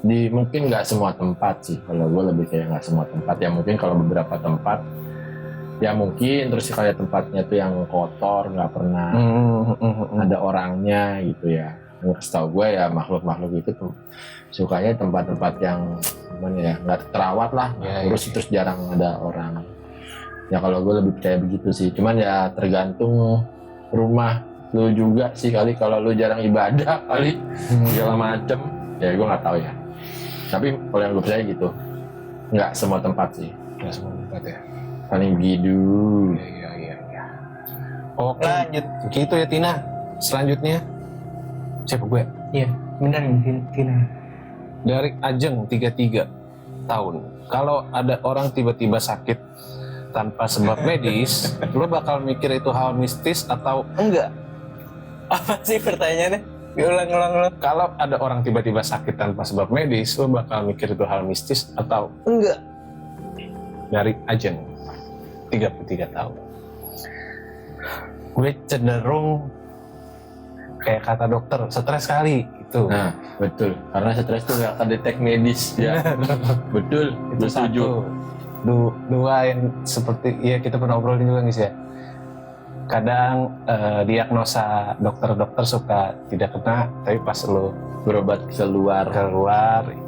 di mungkin nggak semua tempat sih. Kalau gue lebih kayak nggak semua tempat ya, mungkin kalau beberapa tempat ya mungkin, terus kayak tempatnya tuh yang kotor, nggak pernah ada orangnya gitu ya. Yang setahu gue ya makhluk-makhluk itu tuh sukanya tempat-tempat yang gimana ya, nggak terawat lah, Ya, terus terus jarang ada orang. Ya kalau gue lebih percaya begitu sih. Cuman ya tergantung rumah lu juga sih kali, kalau lu jarang ibadah kali segala macem ya gue nggak tahu ya. Tapi kalau yang gue percaya gitu, nggak semua tempat sih, Nggak semua tempat ya. paling begitu. Iya. Oke. Lanjut. Gitu ya Tina. Selanjutnya siapa gue? Iya, benar nih Tina. Dari Ajeng 33 tahun. Kalau ada orang tiba-tiba sakit tanpa sebab medis, lo bakal mikir itu hal mistis atau enggak? Apa sih pertanyaannya? Diulang. Kalau ada orang tiba-tiba sakit tanpa sebab medis, lo bakal mikir itu hal mistis atau enggak? Dari Ajeng 33 tahun. Gue cenderung kayak kata dokter, stres kali itu. Nah betul, karena stres tuh nggak kedetek medis ya. Betul, Itu gue setuju. Dua yang seperti ya kita pernah obrolin juga guys ya. Kadang diagnosa dokter-dokter suka tidak kena, tapi pas lo Berobat keluar.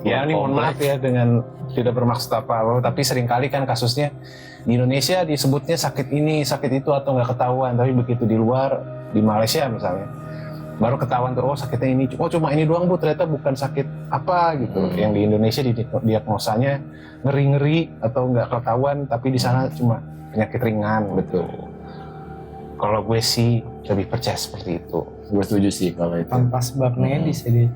ya ini mohon maaf ya dengan tidak bermaksud apa-apa, tapi seringkali kan kasusnya di Indonesia disebutnya sakit ini, sakit itu atau nggak ketahuan, tapi begitu di luar, di Malaysia misalnya, baru ketahuan tuh, oh sakitnya ini, oh cuma ini doang bu, ternyata bukan sakit apa gitu. Yang di Indonesia diagnosanya ngeri-ngeri atau nggak ketahuan, tapi di sana cuma penyakit ringan. Betul. Kalau gue sih lebih percaya seperti itu. Gue setuju sih kalau itu. Tanpa sebab medis ya dia.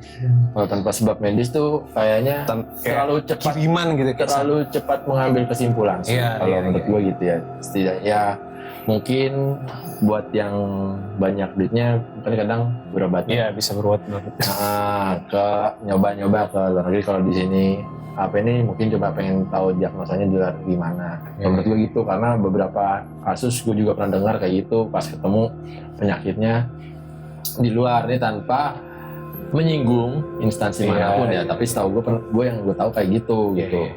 Kalau tanpa sebab medis tuh kayaknya terlalu cepat, kiriman gitu. terlalu cepat mengambil kesimpulan sih. Iya, Kalau iya, menurut iya. gue gitu ya. Setidaknya mungkin buat yang banyak duitnya kan kadang berobat Iya bisa berbuat. ke nyoba-nyoba ke luar negeri. Kalau di sini apa ini mungkin coba pengen tahu diagnosanya di luar gimana. Iya, Menurut gue gitu, karena beberapa kasus gue juga pernah dengar kayak gitu pas ketemu penyakitnya di luar nih, tanpa menyinggung instansi Iya, manapun iya. ya. Tapi setahu gue yang gue tahu kayak gitu gitu. Iya.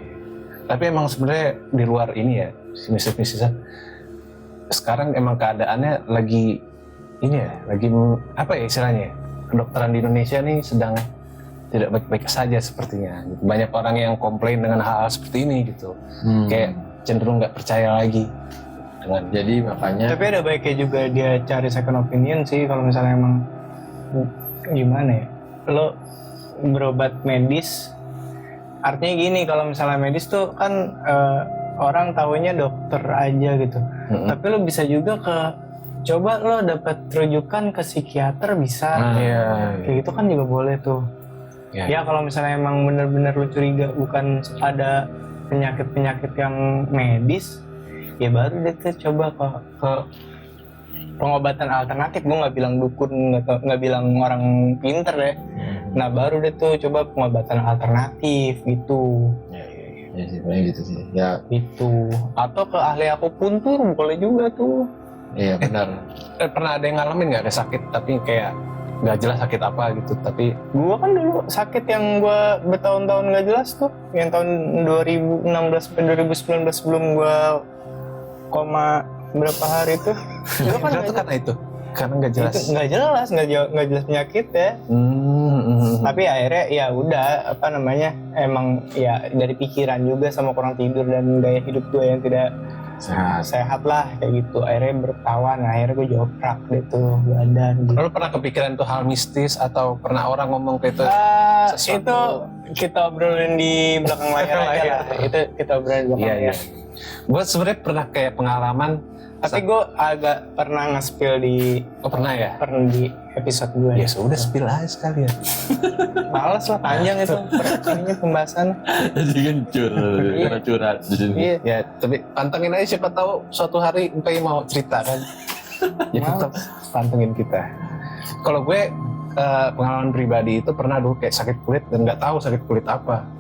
Tapi emang sebenarnya di luar ini ya, mistis-mistisan. Sekarang emang keadaannya lagi ini ya, lagi apa ya istilahnya? Kedokteran di Indonesia nih sedang tidak baik-baik saja sepertinya. Gitu. Banyak orang yang komplain dengan hal-hal seperti ini gitu. Kayak cenderung nggak percaya lagi dengan. Jadi makanya Tapi ada baiknya juga dia cari second opinion sih kalau misalnya emang gimana ya. Lo berobat medis, artinya gini, kalau misalnya medis tuh kan orang taunya dokter aja gitu. Tapi lo bisa juga coba lo dapat rujukan ke psikiater bisa. Iya. Kayak gitu kan juga boleh tuh. Iya. Ya kalau misalnya emang benar-benar lo curiga bukan ada penyakit-penyakit yang medis, ya baru deh tuh coba ke pengobatan alternatif. Gue nggak bilang dukun, nggak bilang orang pinter ya. Nah baru deh tuh coba pengobatan alternatif gitu. ya sih paling gitu sih. Ya Gitu. Atau ke ahli akupuntur boleh juga tuh. iya benar. Pernah ada yang ngalamin nggak ada sakit tapi kayak nggak jelas sakit apa gitu, tapi Gua kan dulu sakit yang gua bertahun-tahun nggak jelas tuh, yang tahun 2016 sampai 2019 sebelum gua koma berapa hari tuh. Itu kan itu karena itu karena nggak jelas. itu nggak jelas penyakit ya. Tapi akhirnya ya udah apa namanya, emang ya dari pikiran juga sama kurang tidur dan gaya hidup gue yang tidak sehat lah kayak gitu, akhirnya bertawan. Akhirnya gue joprak deh tuh badan gitu. Lalu pernah kepikiran tuh hal mistis atau pernah orang ngomong kayak itu? sesuatu- Itu kita obrolin di belakang layar aja lah. Itu kita obrolin di belakang Iya, iya. layar. Gue sebenarnya pernah kayak pengalaman. Tapi gue agak pernah nge-spill di Pernah ya? episode gue. Ya sudah, spill aja sekalian. Males lah, panjang itu perkalinya pembahasan. Jadi kencur, karena curhat di sini. Iya. Ya, tapi pantengin aja, siapa tahu suatu hari Mpai mau cerita kan. Ya tetap pantengin kita. Kalau gue pengalaman pribadi itu pernah dulu kayak sakit kulit dan nggak tahu sakit kulit apa.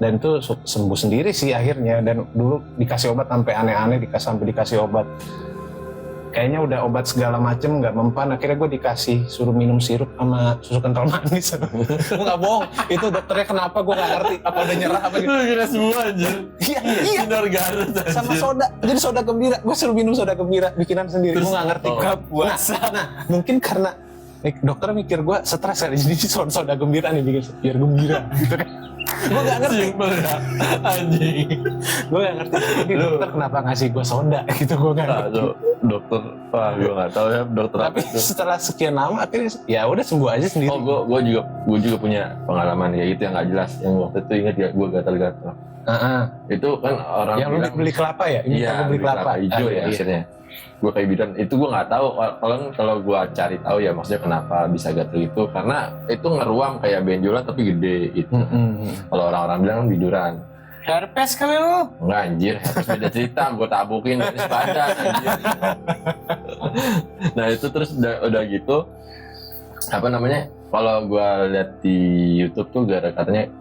Dan itu sembuh sendiri sih akhirnya. Dan dulu dikasih obat sampai aneh-aneh, sampai dikasih obat. Kayaknya udah obat segala macem nggak mempan. Akhirnya gue dikasih suruh minum sirup sama susu kental manis. Gue nggak bohong. Itu dokternya kenapa gue nggak ngerti. Apa udah nyerah apa gitu. Lu kira semua anjir. Iya. Sinar Garut anjir. Sama soda. Jadi soda gembira. Gue suruh minum soda gembira bikinan sendiri. Gue nggak ngerti. Oh. Nah, mungkin karena dokter mikir gue stres ya. Jadi soda gembira nih bikin biar gembira. Gitu kan. Gue gak ngerti. Simpel ya, anjing. Gue gak ngerti. Ini dokter kenapa ngasih gue soda gitu. Gue gak ngerti. Dokter, wah gue nggak tahu ya dokter apa Tapi itu. setelah sekian lama akhirnya ya udah sembuh aja sendiri. Oh, gue juga punya pengalaman kayak gitu yang nggak jelas. Yang waktu itu ingat ya, gue gatal-gatal. Itu kan orang Yang lu bilang, beli kelapa ya? Ini iya, kamu beli kelapa hijau ya akhirnya. Gue kayak bidan, itu gue nggak tahu. Kalau gue cari tahu ya maksudnya kenapa bisa gatal itu, karena itu ngeruam kayak benjolan tapi gede itu. Kalau orang-orang bilang kan biduran. Herpes kali lu. Enggak anjir, harus beda cerita, gue tabukin dari badan anjir. Nah itu terus udah gitu, apa namanya, kalau gue lihat di YouTube tuh katanya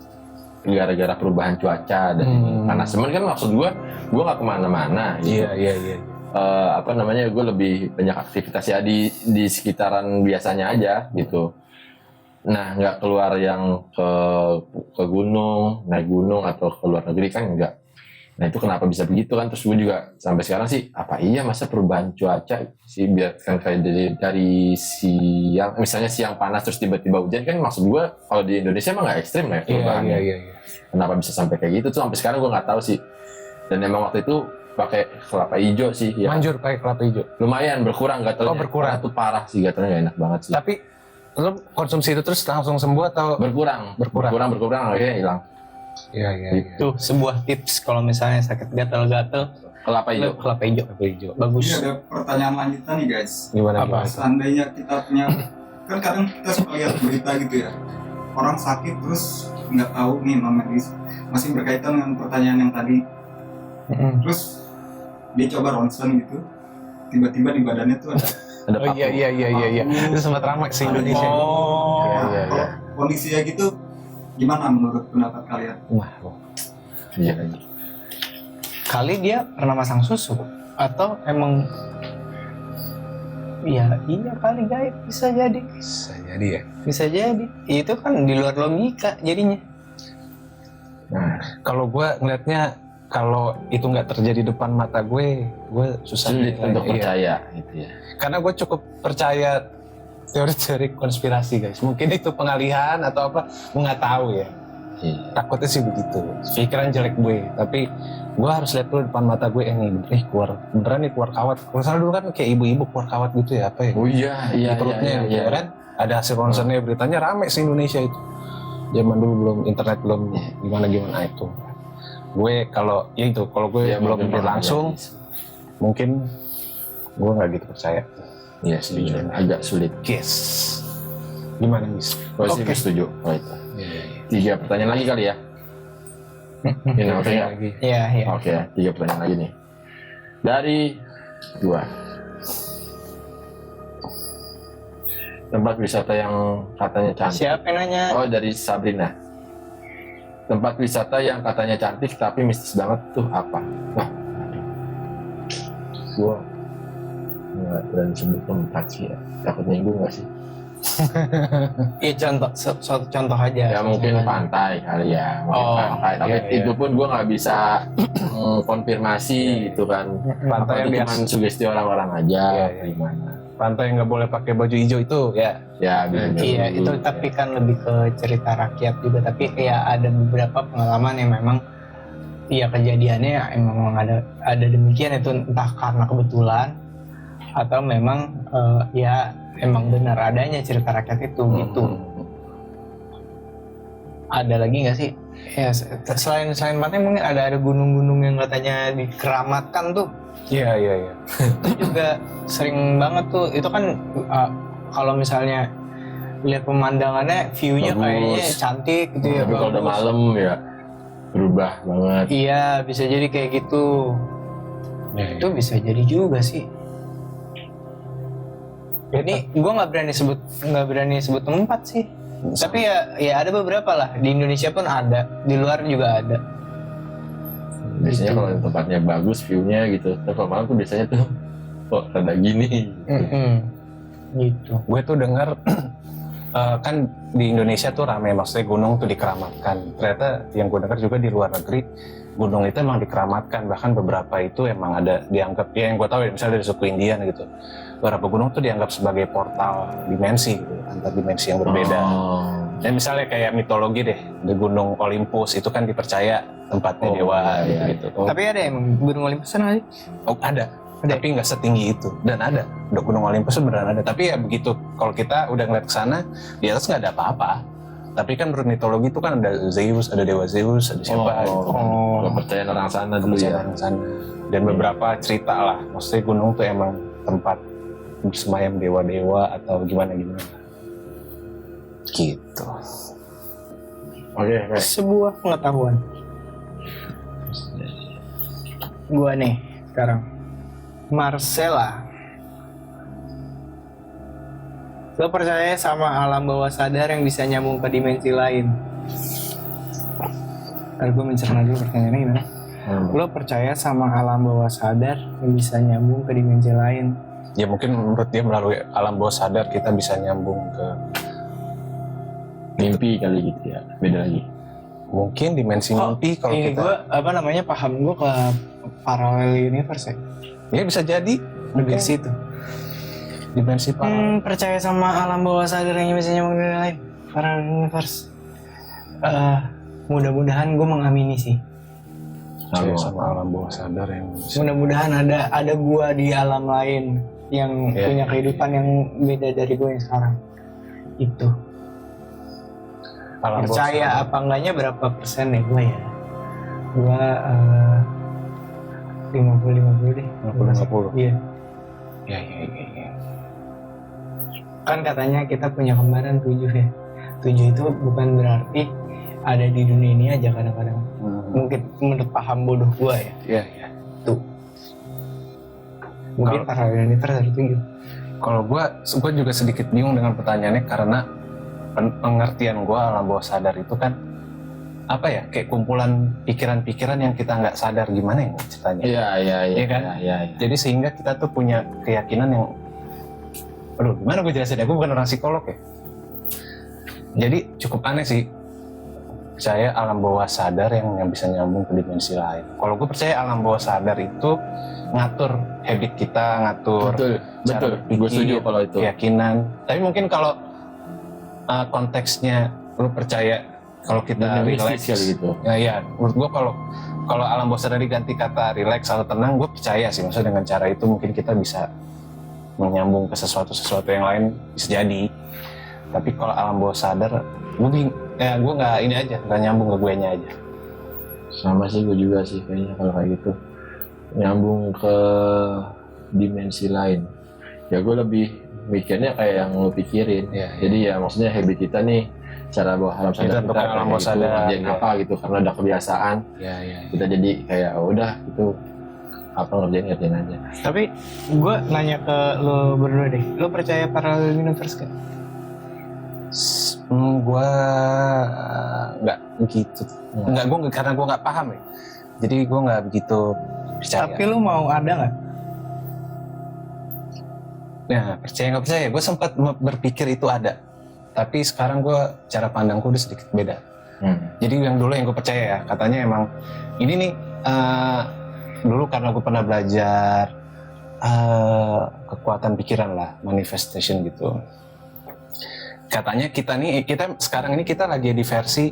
gara-gara perubahan cuaca dan panas. Cuman kan maksud gue nggak kemana-mana gitu. Iya. Apa namanya, gue lebih banyak aktivitas ya di sekitaran biasanya aja gitu. Nah, nggak keluar yang ke gunung, naik gunung atau ke luar negeri kan enggak. Nah itu kenapa bisa begitu kan? Terus gue juga sampai sekarang sih, apa iya masa perubahan cuaca sih, biar kan kayak dari siang, misalnya siang panas terus tiba-tiba hujan kan, maksud gue kalau di Indonesia emang nggak ekstrim ya perubahannya. Iya. Kenapa bisa sampai kayak gitu tuh sampai sekarang gue nggak tahu sih. Dan emang waktu itu pakai kelapa hijau sih ya. Manjur pakai kelapa hijau. Lumayan berkurang gatalnya. Oh, berkurang. Itu parah sih gatalnya, gak enak banget sih. Tapi lu konsumsi itu terus langsung sembuh atau? Berkurang akhirnya hilang. Iya. Tuh sebuah tips kalau misalnya sakit gatal-gatal, Kelapa hijau. kelapa hijau. Bagus. Ini ada pertanyaan lanjutan nih guys. Gimana? Seandainya kita punya, kan kadang kita suka lihat berita gitu ya, orang sakit terus nggak tahu nih namanya, masih berkaitan dengan pertanyaan yang tadi. Terus dia coba ronsen gitu, tiba-tiba di badannya tuh ada. Ada Oh iya. Itu sempat ramai sih Indonesia. Oh. Iya. Kalau kondisinya gitu, gimana menurut pendapat kalian? Wah. Iya. Kali dia pernah masang susu atau emang iya kali guys, bisa jadi Bisa jadi ya. itu kan di luar logika jadinya. Nah, kalau gue ngelihatnya, kalau itu nggak terjadi depan mata gue susah Sulit menilai. untuk Iya. percaya gitu ya. Karena gue cukup percaya teori-teori konspirasi guys. Mungkin itu pengalihan atau apa, gue nggak tahu ya. Iya. Takutnya sih begitu. Pikiran jelek gue. Tapi gue harus lihat dulu depan mata gue, beneran nih keluar kawat. Kalau salah dulu kan kayak ibu-ibu keluar kawat gitu ya, apa ya? Oh iya. Di perutnya gitu kan. Ada hasil ronsennya, beritanya rame sih Indonesia itu. Zaman dulu belum internet, belum gimana itu. Gue kalau gue Ya, belum mungkin lihat langsung, mungkin gue nggak gitu percaya. Iya, setuju. Agak sulit. Guys, gimana Miss? Gue sih setuju kalau itu. Iya. 3 pertanyaan lagi kali ya. Ini oke ya? Iya. Oke, 3 pertanyaan lagi nih. Dari 2. Tempat wisata yang katanya cantik. Siapa yang nanya? Oh, dari Sabrina. Tempat wisata yang katanya cantik tapi mistis banget tuh apa? Wah, gua nggak berani sebut tempat sih ya. Takut nyinggung nggak sih? Iya contoh, suatu contoh aja. Ya mungkin pantai kali ya, mungkin Oh, pantai. Tapi iya, iya. itu pun gue nggak bisa konfirmasi gitu kan. Pantai yang Itu biasa. cuma sugesti orang-orang aja. Iya, iya. Gimana? Pantai yang nggak boleh pakai baju hijau itu ya. Ya bisa Iya jadi. itu tapi kan lebih ke cerita rakyat juga, tapi ya ada beberapa pengalaman yang memang ya kejadiannya ya memang ada demikian, itu entah karena kebetulan atau memang ya emang benar adanya cerita rakyat itu gitu. Ada lagi nggak sih? Ya selain pantai mungkin ada gunung-gunung yang katanya dikeramatkan tuh. Iya, iya, iya. Itu juga sering banget tuh. Itu kan kalau misalnya lihat pemandangannya, view-nya Bagus. kayaknya cantik gitu ya. Tapi kalau udah bagus. malam ya berubah banget. Iya, bisa jadi kayak gitu. Iya, Itu bisa jadi juga sih. Ini gue nggak berani sebut tempat sih. Tapi ya ada beberapa lah. Di Indonesia pun ada, di luar juga ada. Biasanya Gitu. kalau tempatnya bagus view-nya gitu. Tapi kalau malam tuh biasanya tuh kok rada gini. Gitu. Gue tuh dengar kan di Indonesia tuh ramai, maksudnya gunung tuh dikeramatkan. Ternyata yang gue dengar juga di luar negeri, gunung itu emang dikeramatkan. Bahkan beberapa itu emang ada dianggap, ya yang gue tahu ya misalnya dari suku Indian gitu. Beberapa gunung tuh dianggap sebagai portal dimensi gitu, antar dimensi yang berbeda. Oh. Dan misalnya kayak mitologi deh, di Gunung Olympus itu kan dipercaya tempatnya Oh, dewa iya, gitu. Tapi ada emang Gunung Olympus nggak sih? Oh, ada. Ada. Tapi nggak setinggi itu. Dan ada. Udah Gunung Olympus tuh beneran ada. Tapi ya begitu, kalau kita udah ngeliat ke sana, di atas nggak ada apa-apa. Tapi kan menurut mitologi itu kan ada Zeus, ada dewa Zeus, ada siapa gitu kan. Gak percaya orang sana dulu ya. Kepercayaan sana. Dan beberapa cerita lah. Maksudnya gunung tuh emang tempat bersemayam dewa-dewa atau gimana-gimana. Gitu. Oke. Sebuah pengetahuan. Gua nih sekarang. Marcella. Lo percaya sama alam bawah sadar yang bisa nyambung ke dimensi lain? Ntar gue mencerna dulu pertanyaannya gimana. Lo percaya sama alam bawah sadar yang bisa nyambung ke dimensi lain? Ya mungkin menurut dia melalui alam bawah sadar kita bisa nyambung ke Mimpi kali gitu ya. Beda lagi. mungkin dimensi mimpi kalau ini kita. gue paham gue ke parallel universe ya. Ya bisa jadi Mungkin mungkin situ. dimensi paralel. Percaya sama alam bawah sadar yang bisa nyambung ke dunia lain, parallel universe. Mudah-mudahan gue mengamini sih. Percaya sama alam bawah sadar yang bisa. Mudah-mudahan ada gua di alam lain yang Iya. punya kehidupan yang beda dari gue yang sekarang. Itu. Alam bawah Percaya sadar. apa enggaknya berapa persen ya gue ya? Gua 50-50 deh. 50-50. Iya. Ya. Kan katanya kita punya kembaran 7 ya. 7 itu bukan berarti ada di dunia ini aja kadang-kadang. Mungkin menurut paham bodoh gua ya. Iya. Tuh. Mungkin paralel universe ada 7. Kalau gue juga sedikit bingung dengan pertanyaannya karena pengertian gue alam bawah sadar itu kan apa ya, kayak kumpulan pikiran-pikiran yang kita nggak sadar gimana ya ceritanya. Iya kan? Iya. Jadi sehingga kita tuh punya keyakinan yang, aduh gimana gue jelasin ya, gue bukan orang psikolog ya. Jadi cukup aneh sih, percaya alam bawah sadar yang bisa nyambung ke dimensi lain. Kalau gue percaya alam bawah sadar itu ngatur habit kita, ngatur Betul. Gue setuju kalau itu. keyakinan. Tapi mungkin kalau konteksnya lu percaya kalau kita relax kali gitu. ya menurut gua kalau alam bawah sadar diganti kata relax atau tenang, gue percaya sih, maksudnya dengan cara itu mungkin kita bisa menyambung ke sesuatu yang lain, bisa jadi. Tapi kalau alam bawah sadar gue nggak ini aja, nggak nyambung ke gue nya aja. Sama sih gue juga sih kayaknya kalau kayak gitu. Nyambung ke dimensi lain. Ya gue lebih mikirnya kayak yang lo pikirin. Iya. Jadi ya maksudnya habit kita nih, cara bawah alam sadar Kita bukan alam bawah sadar, ngerjain ya. apa gitu karena udah kebiasaan. Iya. Kita jadi kayak udah gitu apa ngerjain aja. Tapi gue nanya ke lo berdua deh, lo percaya parallel universe kan? Gue nggak begitu. Karena gue nggak paham ya. Jadi gue nggak begitu percaya. Tapi lo mau ada nggak? Nah, percaya nggak percaya, gue sempat berpikir itu ada. Tapi sekarang gue, cara pandangku udah sedikit beda. Jadi yang dulu yang gue percaya ya, katanya emang ini nih, dulu karena gue pernah belajar kekuatan pikiran lah, manifestation gitu. Katanya kita sekarang ini kita lagi di versi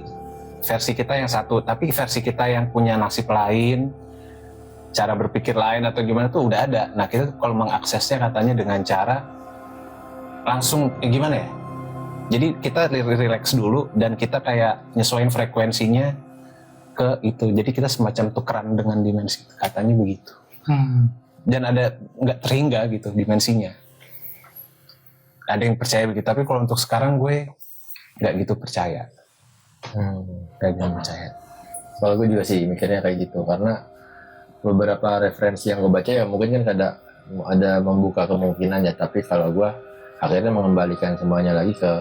kita yang satu, tapi versi kita yang punya nasib lain, cara berpikir lain atau gimana tuh udah ada. Nah kita kalau mengaksesnya katanya dengan cara langsung gimana ya? Jadi kita relax dulu dan kita kayak nyesuaiin frekuensinya ke itu. Jadi kita semacam tukeran dengan dimensi, katanya begitu. Dan ada nggak terhingga gitu dimensinya. Ada yang percaya begitu, tapi kalau untuk sekarang gue nggak gitu percaya. Nggak gitu percaya. Kalau gue juga sih mikirnya kayak gitu, karena beberapa referensi yang gue baca ya mungkin kan ada membuka kemungkinan ya, tapi kalau gue akhirnya mengembalikan semuanya lagi ke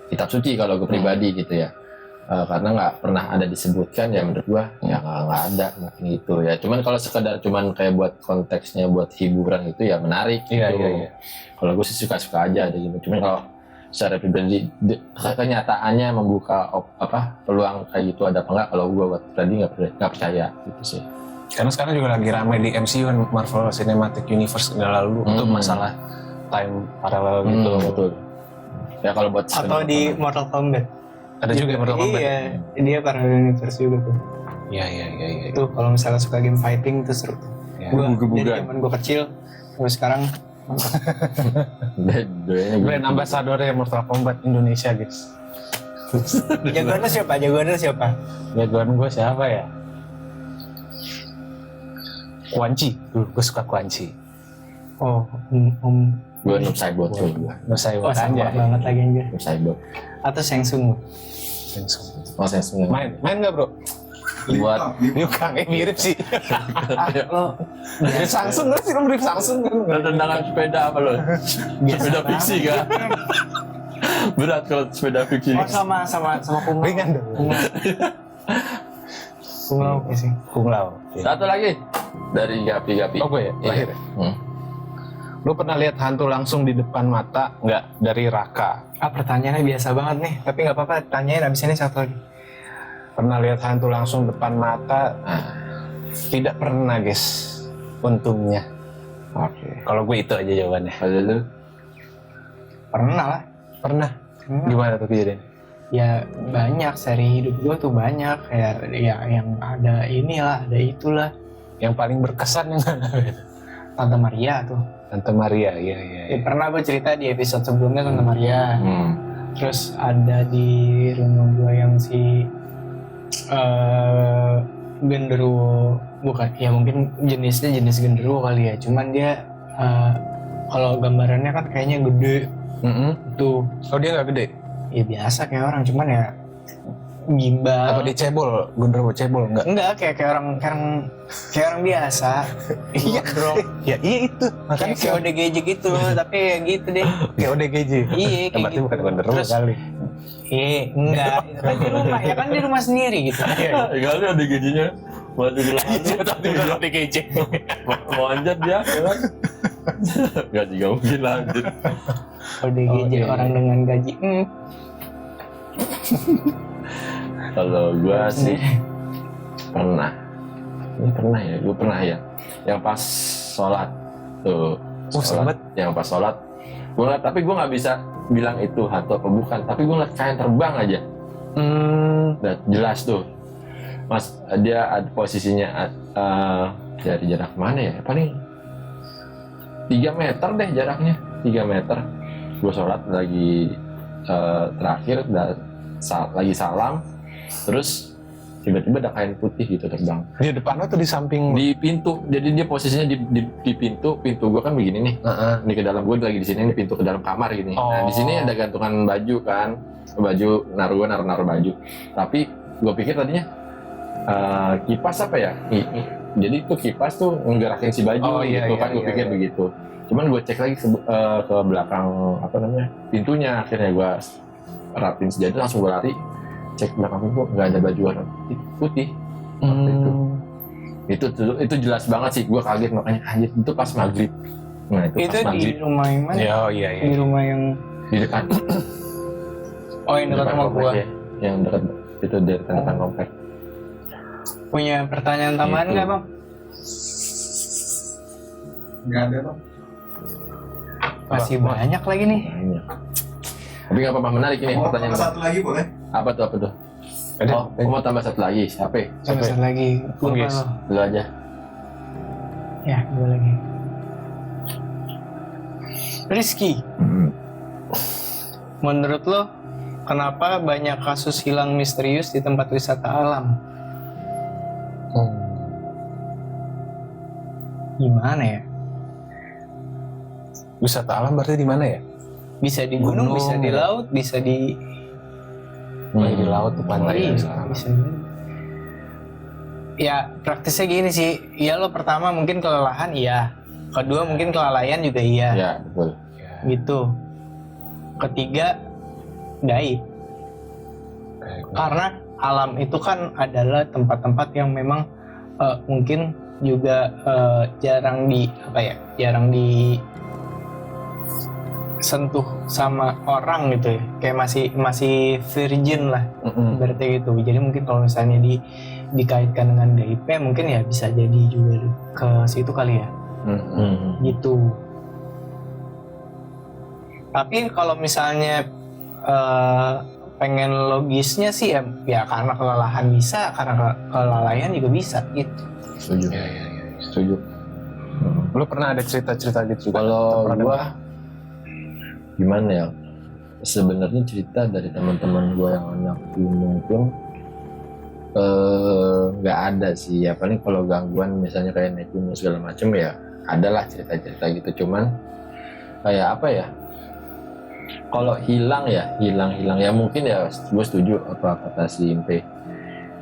kitab suci kalau gue pribadi gitu ya. Karena nggak pernah ada disebutkan ya, menurut gue ya nggak ada mungkin gitu ya. Cuman kalau sekedar cuman kayak buat konteksnya, buat hiburan itu ya menarik gitu. Iya. Kalau gue sih suka-suka aja ada gitu. Cuman kalau secara pribadi kenyataannya membuka peluang kayak gitu ada apa enggak, kalau gue buat tadi nggak percaya gitu sih. Karena sekarang juga lagi ramai di MCU, Marvel Cinematic Universe udah lalu untuk masalah time parallel gitu. Betul. Ya kalau buat Atau di Mortal Kombat. Ada juga Mortal Kombat. Iya, dia parallel universe juga tuh. Iya. Itu kalau misalnya suka game fighting tuh seru. Ya. Dari zaman gue kecil sampai sekarang. Brand ambassador-nya Mortal Kombat Indonesia, guys. Jagoannya siapa? Jagoan gue siapa ya? Quan Chi. Gue suka Quan Chi. Oh, gue Noob Saibot tuh gue. Wah, sama banget lagi anjir. Noob Saibot. Atau Shang Tsung. Oh saya semua. Main nggak bro? Buat Liu Kang mirip sih. Lo Mirip Samsung nggak sih? Lo mirip Samsung kan? tendangan sepeda apa lo? Sepeda fiksi kan? Berat kalau sepeda fiksi. sama Kung Lao. Ringan dong. Kung Lao oke sih. Kung Lao. Satu lagi dari Gapi. Oh gue ya? Lahir ya? Lo pernah lihat hantu langsung di depan mata nggak dari Raka? Pertanyaannya biasa banget nih, tapi nggak apa-apa, tanyain abis ini satu lagi. Pernah lihat hantu langsung depan mata? Tidak pernah guys, untungnya. Oke. Kalau gue itu aja jawabannya. Kalau lu? Pernah lah. Pernah? Gimana tuh kejadian? Ya banyak, seri hidup gue tuh banyak, kayak ya yang ada inilah, ada itulah. Yang paling berkesan yang mana? Tante Maria tuh. Tante Maria, iya. Pernah gue cerita di episode sebelumnya Tante Maria. Terus ada di rumah gue yang si genderuwo, bukan, ya mungkin jenisnya jenis genderuwo kali ya. Cuman dia kalau gambarannya kan kayaknya gede. Tuh. Oh dia nggak gede? Ya biasa kayak orang, cuman ya gimbal. Apa dia cebol? Genderuwo cebol nggak? Enggak, kayak orang biasa. Iya bro. Ya iya itu. Makanya Kayak ODGJ gitu, tapi ya gitu deh. kayak ODGJ. Iya, kayak Berarti gitu. bukan genderuwo Terus, kali. Iya, enggak. Kan di rumah, ya kan di rumah sendiri gitu. Kali ada gajinya. Maju di lapangan. Tadi udah ODGJ. Mau anjat dia, ya kan? Gak juga mungkin lah anjir. ODGJ iya. orang dengan gaji. Kalau gue sih pernah ya, gue pernah ya. Yang pas sholat tuh, selamat. Yang pas sholat, tapi gue nggak bisa bilang itu hantu apa bukan. Tapi gue ngeliat kain terbang aja. Dan jelas tuh, mas dia ada posisinya dari jarak mana ya? Paling 3 meter deh jaraknya, 3 meter. Gue sholat lagi terakhir, lagi salam. Terus tiba-tiba ada kain putih gitu terbang Di depan lo tuh di samping? di pintu. Jadi dia posisinya di pintu gue kan begini nih. Ini ke dalam, gue lagi di sini, ini pintu ke dalam kamar gini. Nah di sini ada gantungan baju kan, naruh baju. Tapi gue pikir tadinya kipas apa ya? Jadi tuh kipas tuh nggerakin si baju gitu kan, gue pikir begitu. Cuman gue cek lagi ke belakang pintunya, akhirnya gue rapin sejadah, langsung gue lari. Cek belakang pintu nggak ada baju warna putih. Itu jelas banget sih, gue kaget, makanya anjir itu pas maghrib Nah itu Itu pas maghrib di rumah yang mana? Oh iya Di rumah yang di dekat yang dekat rumah komplek gua. ya. Yang dekat itu di depan komplek. Punya pertanyaan tambahan Gitu. nggak bang? Nggak ada Bang. Masih banyak lagi nih. Banyak. Tapi nggak apa-apa, menarik ini Oh, pertanyaan. satu lagi boleh? Apa tuh? Oh, aku mau tambah satu lagi. Siapa? Satu lagi. Lupa Guys. lo. Dulu aja. Ya, gue lagi. Rizky, menurut lo kenapa banyak kasus hilang misterius di tempat wisata alam? Gimana ya? Wisata alam berarti di mana ya? Bisa di gunung, Gunung, bisa di ya. laut, bisa di Di laut tuh pantai. Iya, bisa. Ya praktisnya gini sih, ya lo pertama mungkin kelelahan iya, kedua mungkin kelalaian juga iya, Ya, betul. gitu. Ketiga gaib, karena alam itu kan adalah tempat-tempat yang memang mungkin juga jarang sentuh sama orang gitu ya, kayak masih virgin lah berarti gitu. Jadi mungkin kalau misalnya dikaitkan dengan GIP mungkin ya bisa jadi juga ke situ kali ya, gitu. Tapi kalau misalnya pengen logisnya sih ya karena kelelahan bisa, karena kelalaian juga bisa gitu. Setuju. Setuju. Lu pernah ada cerita-cerita gitu juga? Kalau Atau pernah gua gimana ya? Sebenarnya cerita dari teman-teman gua yang anak gunung pun nggak ada sih. Ya paling kalau gangguan misalnya kayak naik gunung segala macem ya adalah cerita-cerita gitu. Cuman kayak apa ya? Kalau hilang ya mungkin ya gue setuju apa kata si Impe.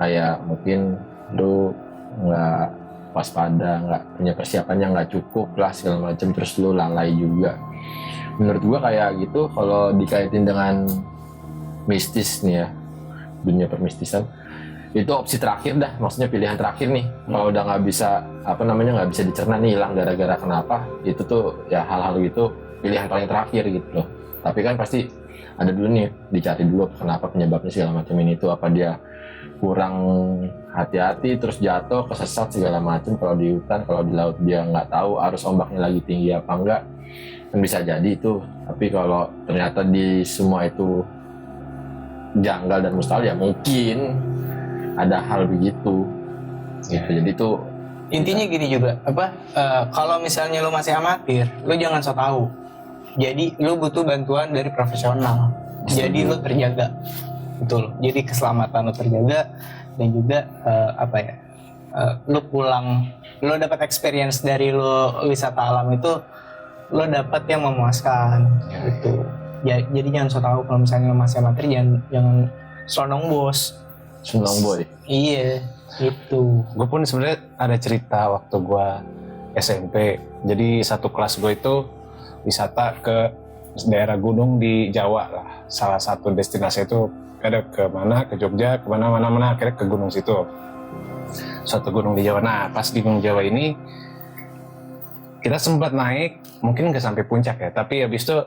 Kayak mungkin lu nggak waspada, nggak punya persiapan yang nggak cukup lah segala macam, terus lu lalai juga. Menurut gua kayak gitu kalau dikaitin dengan mistis nih ya, dunia permistisan itu opsi terakhir dah, maksudnya pilihan terakhir nih. Kalau udah nggak bisa nggak bisa dicerna nih hilang gara-gara kenapa, itu tuh ya hal-hal gitu pilihan paling terakhir gitu loh. Tapi kan pasti ada dulu nih, dicari dulu kenapa penyebabnya segala macam ini tuh, apa dia kurang hati-hati terus jatuh kesesat segala macam. Kalau di hutan, kalau di laut dia nggak tahu arus ombaknya lagi tinggi apa enggak, kan bisa jadi itu. Tapi kalau ternyata di semua itu janggal dan mustahil ya mungkin ada hal begitu gitu. Jadi tuh Intinya gini juga, kalau misalnya lo masih amatir, lo jangan so tau. Jadi lo butuh bantuan dari profesional. Jadi lo terjaga, betul. Jadi keselamatan lo terjaga dan juga lo pulang, lo dapat experience dari lo wisata alam itu, lo dapat yang memuaskan, gitu. Jadi jangan so tau kalau misalnya lo masih amatir, jangan selonong bos. senang boy. Iya, gitu. Gue pun sebenarnya ada cerita waktu gue SMP. Jadi satu kelas gue itu wisata ke daerah gunung di Jawa lah. Salah satu destinasi itu ada ke mana, ke Jogja, ke mana, akhirnya ke gunung situ. Suatu gunung di Jawa. Nah, pas di gunung Jawa ini kita sempat naik, mungkin nggak sampai puncak ya, tapi habis itu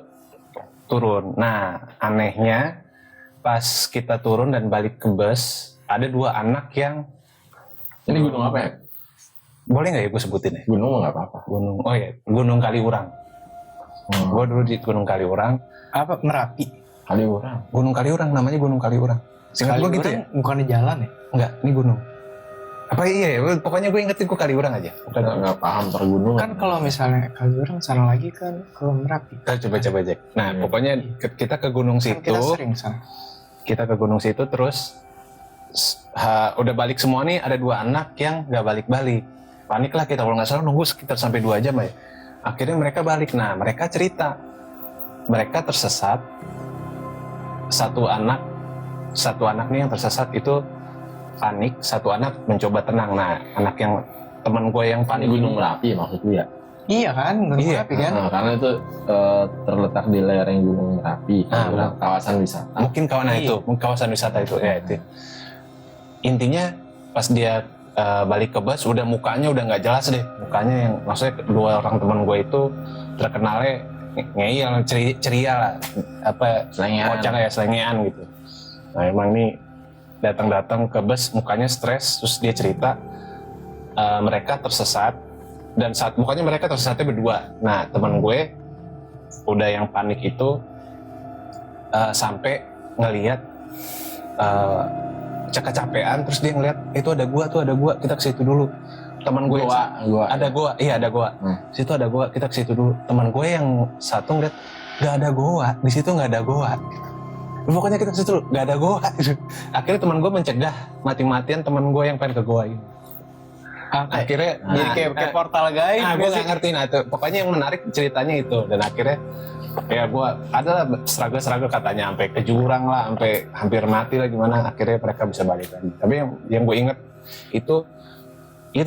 turun. Nah, anehnya pas kita turun dan balik ke bus, ada dua anak yang Ini gunung apa ya? boleh nggak ya gue sebutin ya? Gunung mah nggak apa-apa. Gunung Kaliurang. Gue dulu di Gunung Kaliurang. Apa Merapi? Kaliurang. Gunung Kaliurang, namanya Gunung Kaliurang. Singkat gue gitu ya? Bukannya jalan ya? Enggak, ini gunung. Apa iya ya? Pokoknya gue ingetin gue Kaliurang aja. Bukan. Nggak paham pergunungan. Kan kalau misalnya Kaliurang sana lagi kan ke Merapi. Kita coba cek. Nah, pokoknya kita ke gunung Kan situ. kita sering sana. Kita ke gunung situ terus udah balik semua nih, ada dua anak yang nggak balik-balik. Panik lah kita, kalau nggak salah nunggu sekitar sampai 2 jam ya. Akhirnya mereka balik. Nah, mereka cerita mereka tersesat. Satu anak nih yang tersesat itu panik, satu anak mencoba tenang. Nah, anak yang teman gue yang panik Gunung Merapi maksudnya. Iya kan, Gunung Iya. Merapi kan? Nah, karena itu terletak di lereng Gunung Merapi, kawasan wisata. mungkin kawasan wisata itu ya itu. Intinya pas dia balik ke bus, udah mukanya udah nggak jelas deh, mukanya yang maksudnya dua orang teman gue itu terkenalnya ngeyel, ceria lah, apa Selengean. kocak ya, selengean gitu. Nah emang nih datang ke bus mukanya stres, terus dia cerita mereka tersesat, dan saat mukanya mereka tersesatnya berdua. Nah teman gue udah yang panik itu sampai ngelihat kecapean, terus dia ngeliat itu ada gua, kita ke situ dulu. Teman gue ada gua. Situ ada gua, kita ke situ dulu. Teman gue yang satu ngeliat nggak ada gua, di situ nggak ada gua. Pokoknya kita ke situ nggak ada gua. Akhirnya teman gue mencegah mati-matian teman gue yang pengen ke gua ini. Akhirnya Jadi kayak portal gaib. gue nggak ngerti. Nah itu pokoknya yang menarik ceritanya itu, dan akhirnya ya gue ada struggle katanya sampai ke jurang lah, sampai hampir mati lah gimana, akhirnya mereka bisa balik lagi. Tapi yang gue inget itu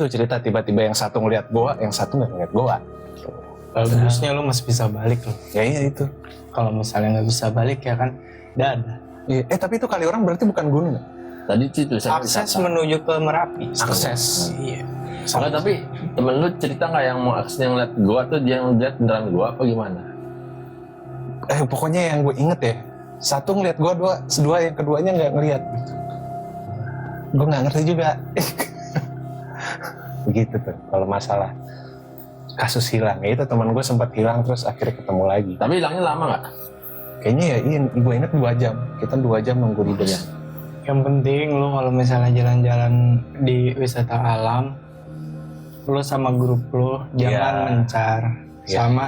cerita tiba-tiba yang satu ngeliat gua, yang satu nggak ngeliat gua. Bagusnya lu masih bisa balik loh. Ya iya itu. Kalau misalnya nggak bisa balik ya kan dadah. Iya. Tapi itu Kaliurang berarti bukan gunung. Tadi itu saya Akses menuju ke Merapi. Akses. Iya. Enggak, tapi temen lu cerita nggak yang mau aksesnya ngeliat gua tuh dia ngeliat beneran gua apa gimana? Pokoknya yang gue inget ya, satu ngeliat gua, dua yang keduanya nggak ngeliat. Gue nggak ngerti juga. Begitu tuh kalau masalah kasus hilang. Ya itu teman gue sempat hilang terus akhirnya ketemu lagi. Tapi hilangnya lama nggak? Kayaknya ya iya, gue inget 2 jam. Kita 2 jam nunggu di bus. Yang penting lu kalau misalnya jalan-jalan di wisata alam, lu sama grup lu jangan Iya. mencar. Sama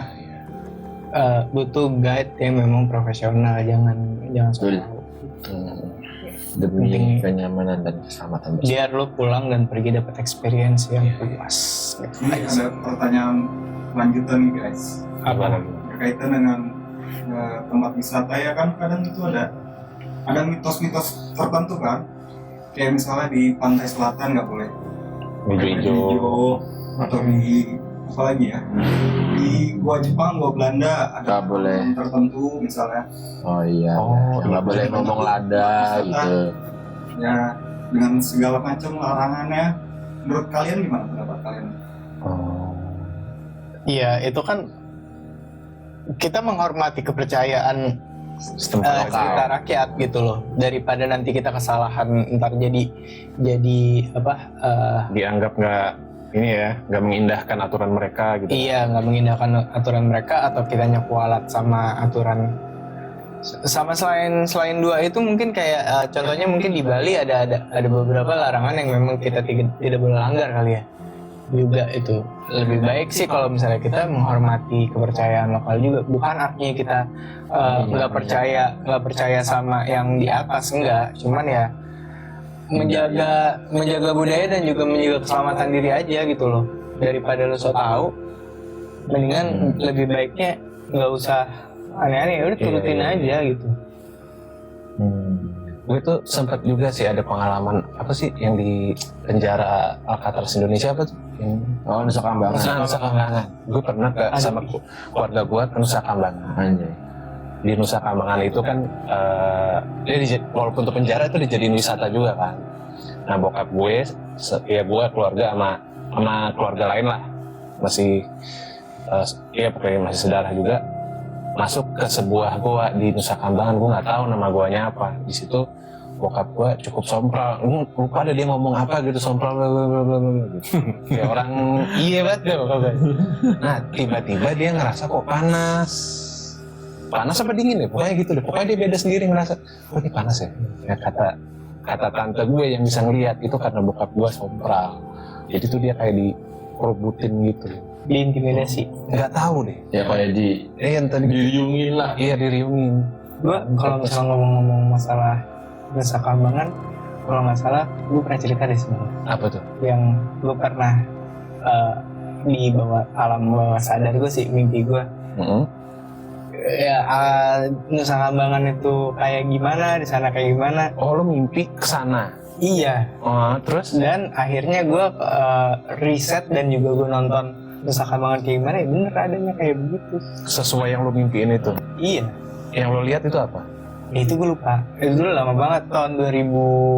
butuh guide yang memang profesional, jangan Betul. tahu. Demi Penting. kenyamanan dan keselamatan bersama. Biar lu pulang dan pergi dapat experience yang puas. Ini ada pertanyaan lanjutan nih guys, Apa? berkaitan dengan tempat wisata ya kan, kadang itu ada mitos-mitos tertentu kan, kayak misalnya di pantai selatan nggak boleh Hijau-hijau. atau di apa lagi ya, di gua Jepang, gua Belanda ada Nggak boleh. tempat tertentu misalnya Oh iya, Oh, nggak boleh iya. ngomong lada gitu. ya, dengan segala macam larangannya. Menurut kalian gimana pendapat kalian? Oh. Iya, itu kan kita menghormati kepercayaan Setempat lokal. kita rakyat gitu loh, daripada nanti kita kesalahan ntar jadi apa Dianggap nggak mengindahkan aturan mereka gitu. iya, nggak mengindahkan aturan mereka atau kitanya kualat sama aturan. Sama selain dua itu mungkin kayak contohnya mungkin di Bali ada beberapa larangan yang memang kita tidak boleh langgar kali ya. Juga itu lebih baik sih kalau misalnya kita menghormati kepercayaan lokal juga, bukan artinya kita nggak percaya sama yang di atas, enggak, cuman ya menjaga budaya dan juga menjaga keselamatan diri aja gitu loh, daripada lo so tahu, mendingan lebih baiknya nggak usah aneh-aneh, ya udah turutin aja gitu. Gue tuh sempat juga sih ada pengalaman apa sih yang di penjara Alcatraz Indonesia apa tuh? Oh, Nusa Kambangan. Nusa Kambangan. Gue pernah sama keluarga gue ke Nusa Kambangan. Anjay. Di Nusa Kambangan itu kan walaupun untuk penjara itu dijadiin wisata juga kan. Nah bokap gue, gue keluarga sama keluarga lain lah, masih pokoknya masih saudara juga, masuk ke sebuah goa di Nusa Kambangan. Gue nggak tahu nama goanya apa. Di situ bokap gue cukup sompral, lupa ada dia ngomong apa gitu, sompral gitu. Kayak orang iya banget deh bokap gue. Nah tiba-tiba dia ngerasa kok panas apa dingin ya, pokoknya gitu deh. Pokoknya dia beda sendiri ngerasa, oh ini panas ya. Ya kata tante gue yang bisa ngeliat itu karena bokap gue sompral. Jadi tuh dia kayak dikerubutin gitu. Diintimidasi. Nggak tahu deh. Ya kayak Yang tadi diriungin lah. iya diriungin. Gue kalau misalnya ngomong-ngomong masalah Nusa Kambangan, kalau nggak salah gue pernah cerita deh sebenarnya, Apa tuh? yang gue pernah di bawah alam bawah sadar gue sih, mimpi gue ya Nusa Kambangan itu kayak gimana, di sana kayak gimana. Oh lu mimpi kesana? Iya. Oh terus? Dan akhirnya gue riset dan juga gue nonton Nusa Kambangan kayak gimana, ya bener adanya kayak begitu. Sesuai yang lu mimpiin itu? Iya. Yang lu lihat itu apa? Itu gue lupa. Itu dulu lama banget, tahun 2000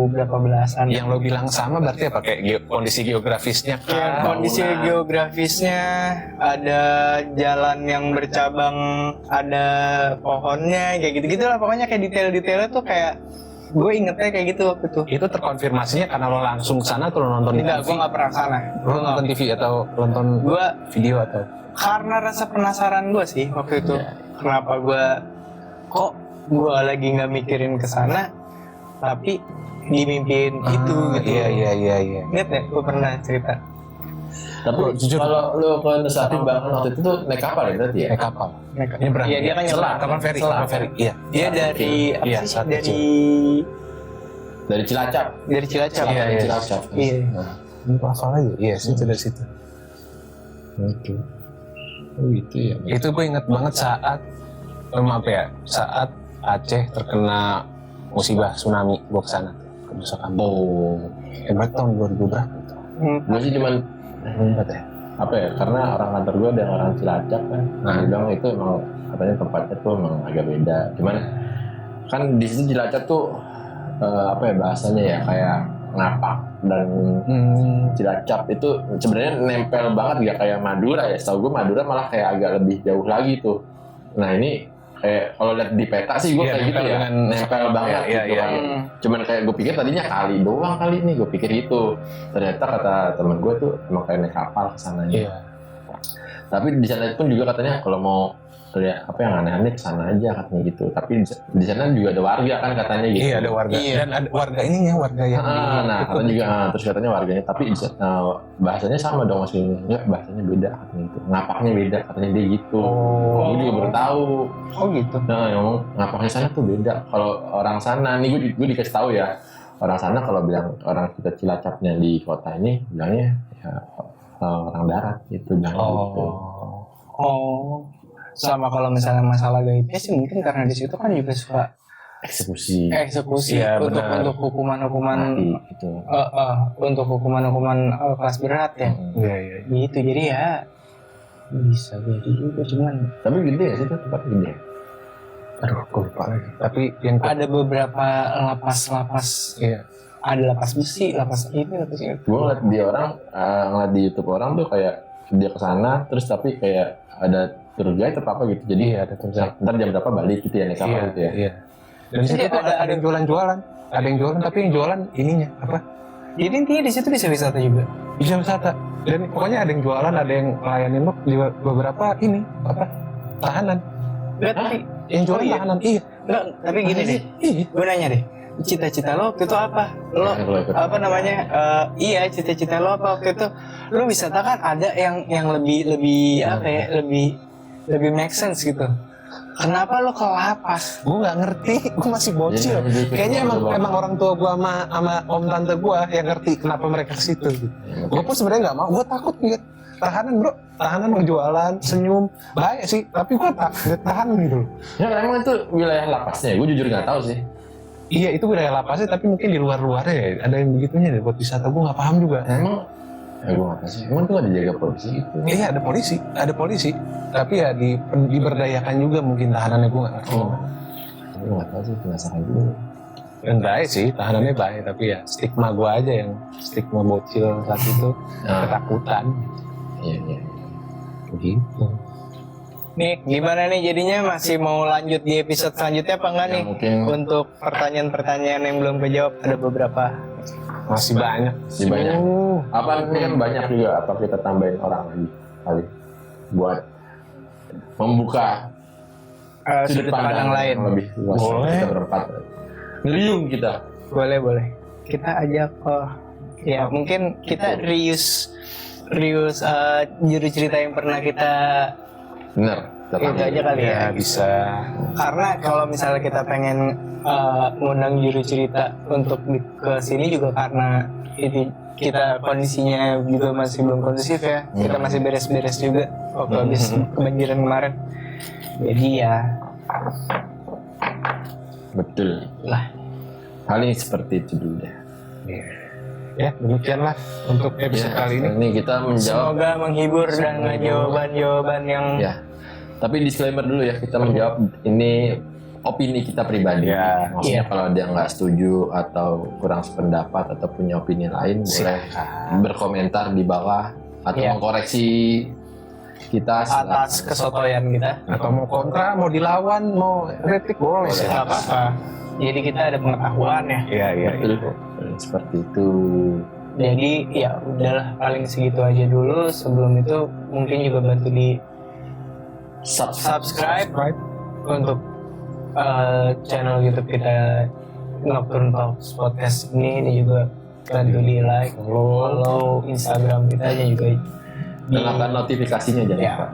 berapa belasan. Yang lo bilang sama berarti apa? Kayak kondisi geografisnya Ya, kah? kondisi geografisnya, ada jalan yang bercabang, ada pohonnya, kayak gitu-gitu lah. Pokoknya kayak detail-detailnya tuh kayak gue ingetnya kayak gitu waktu itu. Itu terkonfirmasinya karena lo langsung ke sana atau lo nonton di Tidak, TV? gue nggak pernah sana. Lo nonton TV atau nonton Gue video atau? karena rasa penasaran gue sih waktu itu. Iya. Kenapa kok gue lagi nggak mikirin ke sana, tapi dimimpiin itu gitu. Iya. Ingat ya, gue pernah cerita. Tapi jujur. kalau lu ke Nusa Kambangan waktu itu tuh naik kapal ya berarti ya? Naik kapal. Ini berang. Iya, dia kan Selat. nyelam. Kapal feri. Selat. Kapal feri. Iya. Dia dari apa Iya, sih? saat Dari Dari Cilacap. Cilacap. Iya, Dari iya. Cilacap. Iya. Ini hafal aja. Iya, situ dari situ. Oke. Oh gitu ya. Itu gue inget banget saat maaf ya, saat Aceh terkena musibah tsunami, gue kesana ke Nusa Kambangan. Oh, Berarti tahun 2000 berapa itu? gue sih cuman Empat ya? apa ya? Karena orang kantor gue ada orang Cilacap kan. Nah, dia bilang itu emang katanya tempatnya tuh emang agak beda. Cuman kan di situ Cilacap tuh apa ya bahasanya ya kayak ngapak dan Cilacap itu sebenarnya nempel banget gak kayak Madura ya. Setahu gue Madura malah kayak agak lebih jauh lagi tuh. Nah ini kayak kalau lihat di peta sih gue Iya, kayak gitu nempel ya, dengan nempel banget iya, gitu iya, kan. iya. Cuman kayak gue pikir tadinya kali doang kali ini, gue pikir itu. Ternyata kata temen gue tuh emang kayak naik kapal kesananya. Iya. Tapi di sana pun juga katanya kalau mau lihat apa yang aneh-aneh kesana aja katanya gitu. Tapi di sana juga ada warga kan katanya gitu. Iya, ada warga. Iya. Dan ada warga ininya, warga yang Nah, katanya juga terus katanya warganya tapi bahasanya sama dong masih ya bahasanya beda katanya gitu. Ngapaknya beda katanya dia gitu. Oh. Gue juga baru tahu. Oh gitu. Nah, yang ngapaknya sana tuh beda. Kalau orang sana nih gue dikasih tahu ya. Orang sana kalau bilang orang kita Cilacapnya di kota ini bilangnya ya orang darat gitu bilang gitu. Oh. Sama kalau misalnya masalah gaibnya sih mungkin karena di situ kan juga suka Eksekusi eksekusi Iya, untuk benar. hukuman-hukuman mati gitu. untuk hukuman kelas berat ya. Iya, iya. Gitu jadi ya bisa jadi juga cuman Tapi gede ya sih itu tempat gede. Aduh, gue lupa lagi. Tapi yang ada beberapa lapas-lapas, iya. ada lapas besi, lapas ini, lapas itu. Gue ngeliat di orang ngeliat di YouTube orang tuh kayak dia kesana terus tapi kayak ada tour guide atau apa gitu. Jadi Iya, ada tour guide. ntar jam berapa balik gitu ya naik kapal gitu ya. Iya. Dan di situ Jadi tuh ada yang jualan-jualan. Ada yang jualan tapi yang jualan ininya apa? Jadi intinya di situ bisa wisata juga. Bisa wisata. Dan pokoknya ada yang jualan, ada yang ngelayanin lo di beberapa ini apa? Tahanan. Enggak, tapi Yang jualan Oh, iya. tahanan. Iya. enggak, tapi gini deh. Iya. Gue nanya deh. Cita-cita lo waktu itu apa? Lo Nah, kalau ikut apa namanya? Iya, cita-cita lo apa waktu itu? Lo wisata kan ada yang lebih apa ya? Lebih make sense gitu. Kenapa lo ke lapas? Gue nggak ngerti. Gue masih bocil. Jadi, Kayaknya emang coba. emang orang tua gue sama om tante gue yang ngerti kenapa mereka ke situ. Gitu. Gue pun sebenarnya nggak mau. Gue takut gitu. Tahanan bro, tahanan mau jualan, senyum, baik sih. Tapi gue tahanan gitu. Ya emang itu wilayah lapasnya. Gue jujur nggak tahu sih. Iya itu wilayah lapasnya, tapi mungkin di luar-luarnya ya. Ada yang begitunya deh buat wisata. Gue nggak paham juga. Emang gue nggak tahu sih. Emang tuh ada jaga polisi gitu. Iya ada polisi. Tapi ya diberdayakan juga mungkin tahanannya, gue nggak ngerti. Gue nggak tahu sih, penasaran juga. Dan baik sih, tahanannya baik. Tapi ya stigma gue aja yang stigma bocil saat itu. Nah, Ketakutan. iya. Begitu. Nih, gimana nih jadinya masih mau lanjut di episode selanjutnya apa enggak Ya, nih? mungkin Untuk pertanyaan-pertanyaan yang belum kejawab ada beberapa. Masih banyak. masih banyak. Apa ini kan banyak juga. Apa kita tambahin orang lagi kali buat membuka Sudut pandang lain. yang lebih luas. Boleh. Kita berempat. Ngeliung kita. Boleh. Kita ajak ya mungkin kita reuse juru cerita yang pernah kita Bener. Kita itu tambahin. aja kali ya. Ya bisa. Karena kalau misalnya kita pengen ngundang juru cerita untuk ke sini juga karena ini kita kondisinya juga masih belum kondusif ya. Kita masih beres-beres juga waktu habis kebanjiran kemarin. Jadi ya Betul. lah. Paling seperti itu dulu deh. Ya demikianlah untuk episode Ya, kali ini. ini kita menjawab. Semoga menghibur dan jawaban-jawaban yang Ya. Tapi disclaimer dulu ya, kita menjawab ini opini kita pribadi. Ya. Maksudnya Iya. kalau dia nggak setuju atau kurang sependapat atau punya opini lain, boleh berkomentar di bawah atau Iya. mengkoreksi kita Atas kesotoyan kita. Atau mau kontra, mau dilawan, mau kritik boleh. Boleh. Nggak apa-apa. Jadi kita ada pengetahuan ya. Iya, iya. Betul. Seperti itu. Jadi ya udahlah paling segitu aja dulu. Sebelum itu mungkin juga bantu di subscribe untuk channel YouTube kita Nocturne Talks Podcast ini. Ini juga bantu di like, follow Instagram kita aja juga. Nyalakan notifikasinya jangan Ya. lupa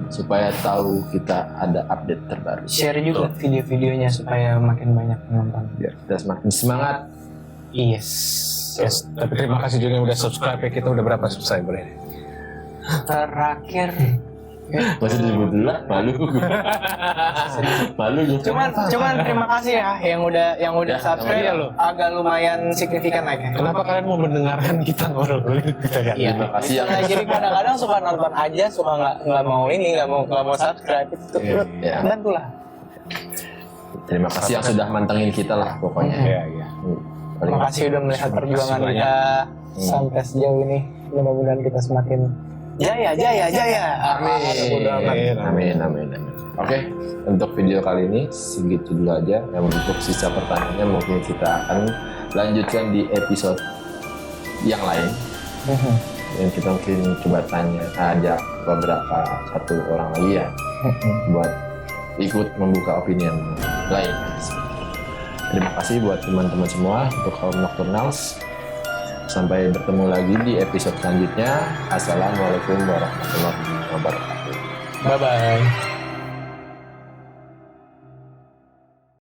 supaya tahu kita ada update terbaru. Share juga video-videonya supaya makin banyak penonton. Biar kita semakin semangat. Yes. Yes. Tapi terima kasih juga yang udah subscribe ya. Kita udah berapa subscriber ini? Terakhir Masih disebut dulu lah, malu. Malu gue. cuman terima kasih ya yang udah Ya, subscribe sama-sama. lo agak lumayan signifikan lagi. Kenapa kalian mau mendengarkan kita ngobrol kita kan? Iya. Terima kasih yang Nah, jadi kadang-kadang suka nonton aja, suka nggak mau ini, nggak mau subscribe itu Iya. bantulah. terima kasih yang sudah mantengin kita lah pokoknya. Iya, iya. Terima kasih udah melihat perjuangan banyak. kita sampai sejauh ini. Mudah-mudahan kita semakin jaya. Amin. Amin, amin, amin. Oke, untuk video kali ini segitu dulu aja. Untuk sisa pertanyaannya mungkin kita akan lanjutkan di episode yang lain. Yang kita mungkin coba ajak beberapa satu orang lagi ya buat ikut membuka opini yang lain. Terima kasih buat teman-teman semua untuk kaum Nocturnals. Sampai bertemu lagi di episode selanjutnya. Assalamualaikum warahmatullahi wabarakatuh. Bye bye.